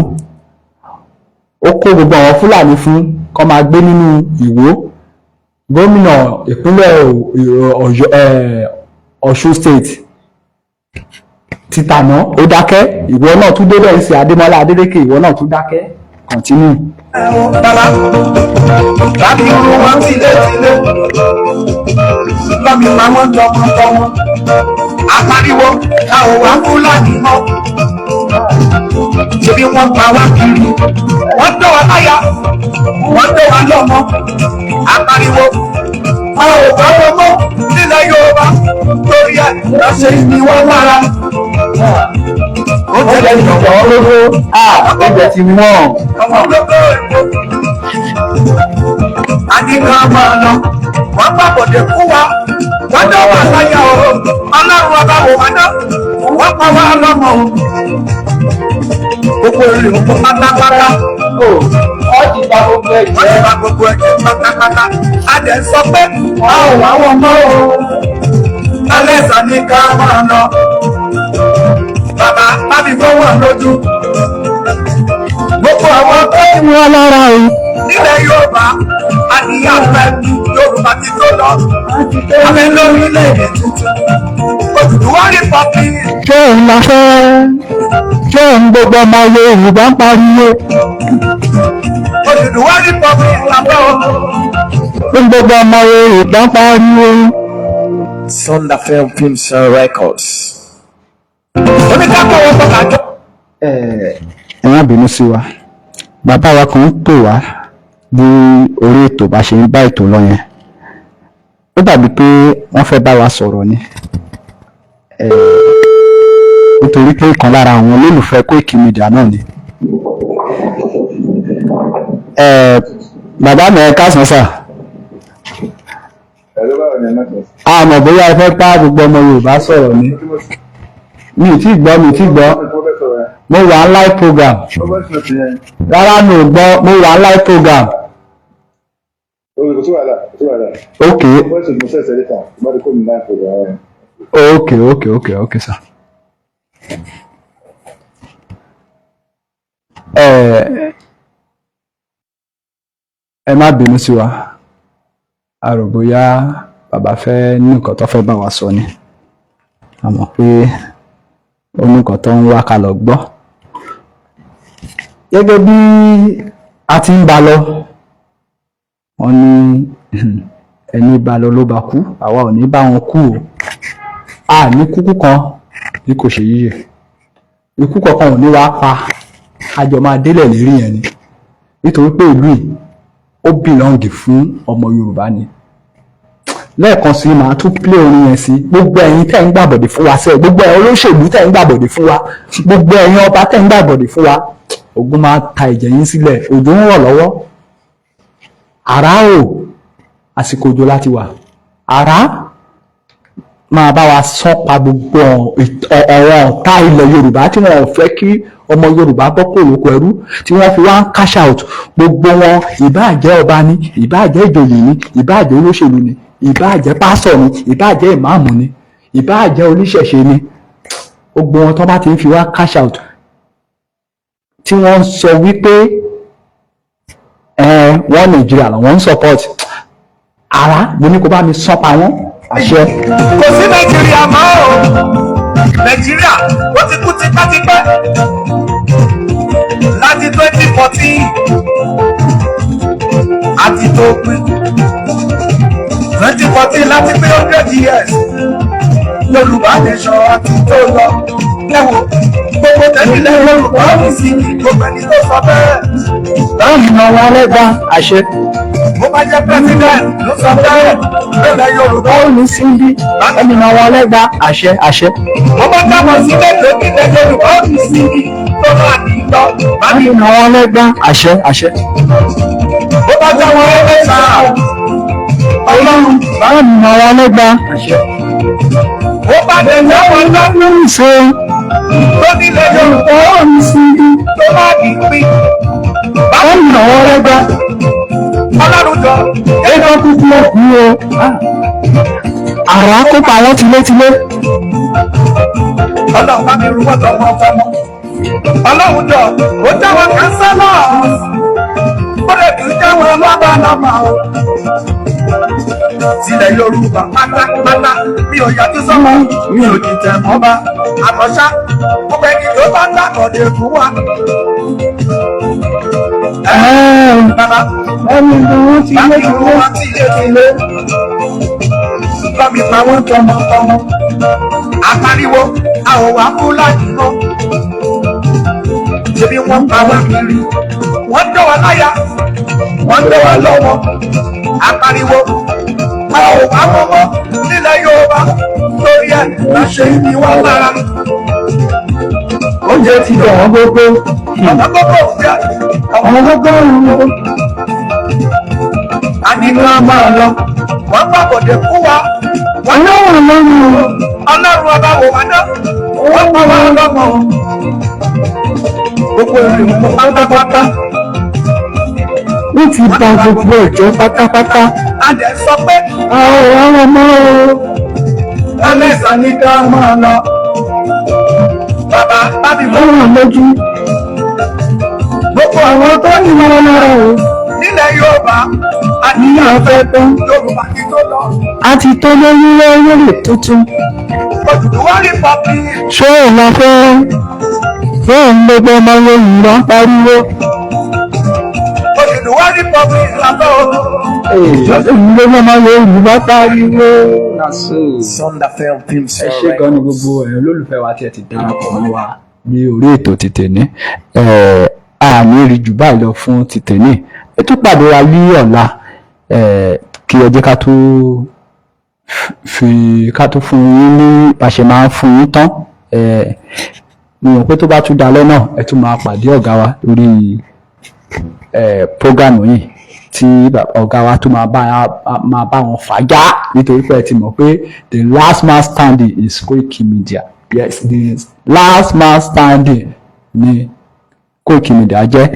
ó kó gbogbo àwọn Fúlàní fún kó máa gbé nínú Ìwó. Gómìnà ìpínlẹ̀ Ọ̀ṣun state títàná ó dákẹ́, ìwọ náà tún débẹ̀ sí Adémọ́lá Adélékè, ìwọ náà tún dákẹ́. Continue. Bàbá, láti rún wọn tílé-tílé, lọ́mi máa wọ́n tọmọtọmọ, àpariwo àwọn wà Fúlàní mọ́. Ṣebí wọ́n pa wá kiri, wọ́n tọ́ wa láyà, wọ́n tọ́ wa lọ́mọ, àpariwo àwọn òbá wọn mọ́ nílẹ̀ Yorùbá torí ẹ̀ lọ́sẹ̀ ní wọ́n lára. Ó tẹ̀lé ìjọba olówó, Oúnjẹ ti wọ́n. ọmọ ológo èkó. Àdìgbà máa lọ, wọ́n gbàgbọ́dẹ̀ fún wa, wọ́n dá wà láyà o, Ọlọ́run ọba wò wá dá, wọ́n pa wá lọ́mọ o. Gbogbo èrè òkú pátápátá. Wọ́n ti gba gbogbo ẹ̀jẹ̀ pátápátá. A dẹ̀ sọ pé a ò wá wọn mọ́ o. Alẹ́ ìsàní ká máa lọ. Bàbá bábí tó wà lójú. Gbogbo àwọn tó ń wọ́n lára o. Nílẹ̀ Yorùbá, adìyẹ àfẹ́ Yorùbá ti tó lọ. Abẹ́ lórílẹ̀-èdè tuntun. Odùduwà Republic. Ṣé òun la fẹ́? Ṣé òun gbogbo ọmọ Yorùbá ń pariwo? Odùduwà Republic la fẹ́ o. Ṣé gbogbo ọmọ Yorùbá ń pariwo? Thunder Film Films and Records. Oníkàkọ́ wọn tọ́ka jọ. Ẹ má bínú sí wa, bàbá wa kan ń pè wá bí orí ètò bá ṣe ń bá ètò lọ yẹn. Ó dàbí pé wọ́n fẹ́ bá wa sọ̀rọ̀ ni, nítorí pé ìkan lára àwọn olólùfẹ́ Koiki Media náà ni. Bàbá mi ẹ káàsán sà. Àmọ́ bóyá ẹ fẹ́ bá gbogbo ọmọ Yorùbá sọ̀rọ̀ ni. Mi ì tí gbọ́. Mo wà ń live program. Rárá mi ò gbọ́, mo wà ń live program. Okay, sir. Ẹ má bínú sí wa. A rò bóyá bàbá fẹ́ ní nǹkan tó fẹ́ bá wa sọ ni. A mọ̀ pé ó ní nǹkan tó ń wá ká lọ gbọ́. Gẹ́gẹ́ bí a ti ń bá lọ, wọ́n ní ẹni bá lọ ló bá kú, àwa ò ní bá wọn kú o. A ní kúkú kan bí kò ṣe yíyẹ. Ikú kankan ò ní wá pa, àjọ máa délẹ̀ lérí yẹn ni. Nítorí pé ìlú yìí ó bìlọ́ǹgì fún ọmọ Yorùbá ni. Lẹ́ẹ̀kan sí màá tún plé orin yẹn sí. Gbogbo ẹ̀yin tẹ́ ń gbàbọ̀dè fún wa sẹ́ẹ̀, gbogbo ẹ̀yin olóṣèlú tẹ́ ń gbàbọ̀dè fún wa, gbogbo ẹ̀yin ọba tẹ́ ń gbàbọ̀dè fún wa, ogun máa ta ìjẹ yín sílẹ̀. Òjò ń rọ̀ lọ́wọ́. Àrá o, àsìkò òjò láti wà. Àrá máa bá wa sọ́pa gbogbo ọ̀rọ̀ ọ̀tá ilẹ̀ Yorùbá tí wọ́n ò fẹ́ kí ọmọ Yorùbá bọ́ kúrò lóko ẹrú, tí wọ́n fi wá ń cash out. Gbogbo wọn ìbáàjẹ́ ọba ni, ìbáàjẹ́ ìjòyè ni, ìbáàjẹ́ olóṣèlú ni, ìbáàjẹ́ pásọ̀ ni, ìbáàjẹ́ ìmáàmù ni, ìbáàjẹ́ oníṣẹ̀ṣe ni. Gbogbo wọn tó bá ti ń fi wá cash out, tí wọ́n ń sọ wípé wọ́n Nàìjíríà làwọn ń support. Àrá mo ní kó bá mi sọ́pa wọn. Àṣẹ. Kò sí Nàìjíríà mọ́ o. Nàìjíríà ó ti kú tipẹ́tipẹ́. Láti 2014 àti tó pín. 2014 láti pé 100 years. Yorùbá nation àti tó lọ. Lẹ́wọ̀ gbogbo tẹ̀lé Yorùbá mi sí gbogbo ẹni tó sọ bẹ́ẹ̀. Báwo ni wọn lẹ́gbàá? Àṣẹ. Mo bá jẹ́ president ló sọ bẹ́ẹ̀. Bẹ́ẹ̀ Yorùbá ó ní síbí. Ẹni náà wọn lẹ́gbàá. Àṣẹ. Mo bá dábọ̀ sílẹ̀ lókè lẹ́yìn Yorùbá ó ní síbí tó máa ní lọ. Ẹni náà wọn lẹ́gbàá. Àṣẹ. Mo bá dábọ̀ ẹlẹ́sà. Ọlọ́run báwo ni wọn lẹ́gbàá? Àṣẹ. Mo bá dẹ̀ lọ́wọ́ lọ́dún ṣe lónílẹ̀ Yorùbá ó ní síbí. tó máa ní pín. Báwo ni wọn lẹ́gbàá? Ọlọ́run jọ. Ẹgbẹ́ kúkú ọ̀hún o. àrà kó pa wọ́n tilétilé. Ọlọ́run bá mi rú wọ́n tọmọ. Ọlọ́run jọ ó jáwọ́ kánsẹ́lọ̀ ó lè kí jáwọ́ lọ́mọ o. Tilẹ̀ Yorùbá pátápátá mi ò yàtú sọ́mọ mi ò dìtẹ̀ mọ́ba àmọ́ṣá mo fẹ́ kí ló bá ń dàkọ̀dé fún wa. Bàbá ẹni tó wọ́n ti lé tilé bá mi pa wọ́n tọmọ. Apariwo àwọn wà kú láti mọ́. Ṣebí wọ́n pa wá kiri, wọ́n dọ̀ wá láyà, wọ́n dọ̀ wá lọ́wọ́. Apariwo àwọn wà mọ́mọ́ nílẹ̀ Yorùbá lórí ẹ̀ láṣẹ ìní wá lára. Oúnjẹ ti dọ̀ wọ́n gbogbo. Ọmọ gbogbo jẹ́ ọmọ gbogbo ọ̀hún. Àdínú á máa lọ, wọ́n gbàgbọ́dẹ̀ fún wa. Wọ́n náà wà lọ́rùn o. Ọlọ́run ọba wò wá náà, wọ́n pa wá lọ́mọ. Gbogbo ìrìn mú pátápátá. Wọ́n ti bà gbogbo ìjọ pátápátá. A dẹ̀ sọ pé àwọn ọmọ o. Ẹlẹ́sà ní ká máa lọ. Bàbá bábí mọ́. Wọ́n wà lójú. Gbogbo àwọn tó ní wọn lára o. Nílẹ̀ Yorùbá, àníyàn fẹ́ tán. Yorùbá ti tó lọ. A ti tó lórí lórí tuntun. Òdùdúwà rí pọ́pì. Ṣé ìlà fẹ́? Bẹ́ẹ̀ ni gbogbo ọmọ Yorùbá pariwo. Òdùdúwà rí pọ́pì ìlànà o. Gbogbo ọmọ Yorùbá pariwo. Sunderfell Films. Ẹ ṣé gan ni gbogbo ẹ̀yin olólùfẹ́ wa tí ẹ ti darapọ̀ mọ́ wa ní orí ètò ti tèní. Àní rí jù báyìí lọ fún ti tèní. Ẹ tún pàdé wa ní ọ̀la kí ẹ jẹ́ ká tó fún yín ní bá ṣe máa ń fún yín tán. Mo rò pé tó bá tún dalẹ́ náà ẹ tún máa pàdé ọ̀gá wa lórí prógámù yìí tí ọ̀gá wa tún máa bá wọn fàájà nítorí pé ẹ ti mọ̀ pé the last man standing is Koiki Media. Yes, the last man standing ni Koiki Media jẹ́.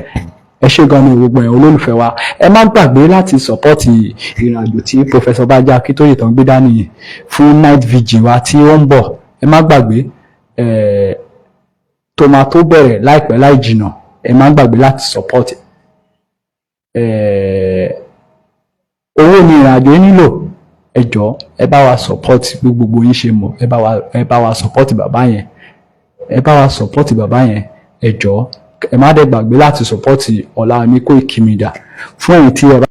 Ẹ ṣé gan ni gbogbo ẹ̀ olólùfẹ́ wa. Ẹ má gbàgbé láti sọ́pọ́tì ìrìnàjò tí Professor Bájí Akíntóyè tó ń gbé dání yìí fún night vigil wa tí ó ń bọ̀. Ẹ má gbàgbé tó máa tó bẹ̀rẹ̀ láìpẹ́ láì jìnà. Ẹ má gbàgbé láti sọ́pọ́tì. Owó ni ìrìnàjò yìí nílò. Ẹ jọ̀ọ́ ẹ bá wa sọ́pọ́tì gbogbo yín ṣe mọ̀. Ẹ bá wa sọ́pọ́tì bàbá yẹn. Ẹ bá wa sọ́pọ́tì bàbá yẹn. Ẹ jọ̀ọ́ ẹ má dẹ̀ gbàgbé láti sọ́pọ́tì ọ̀la ní Koiki Media fún ẹ̀yin tí ẹ bá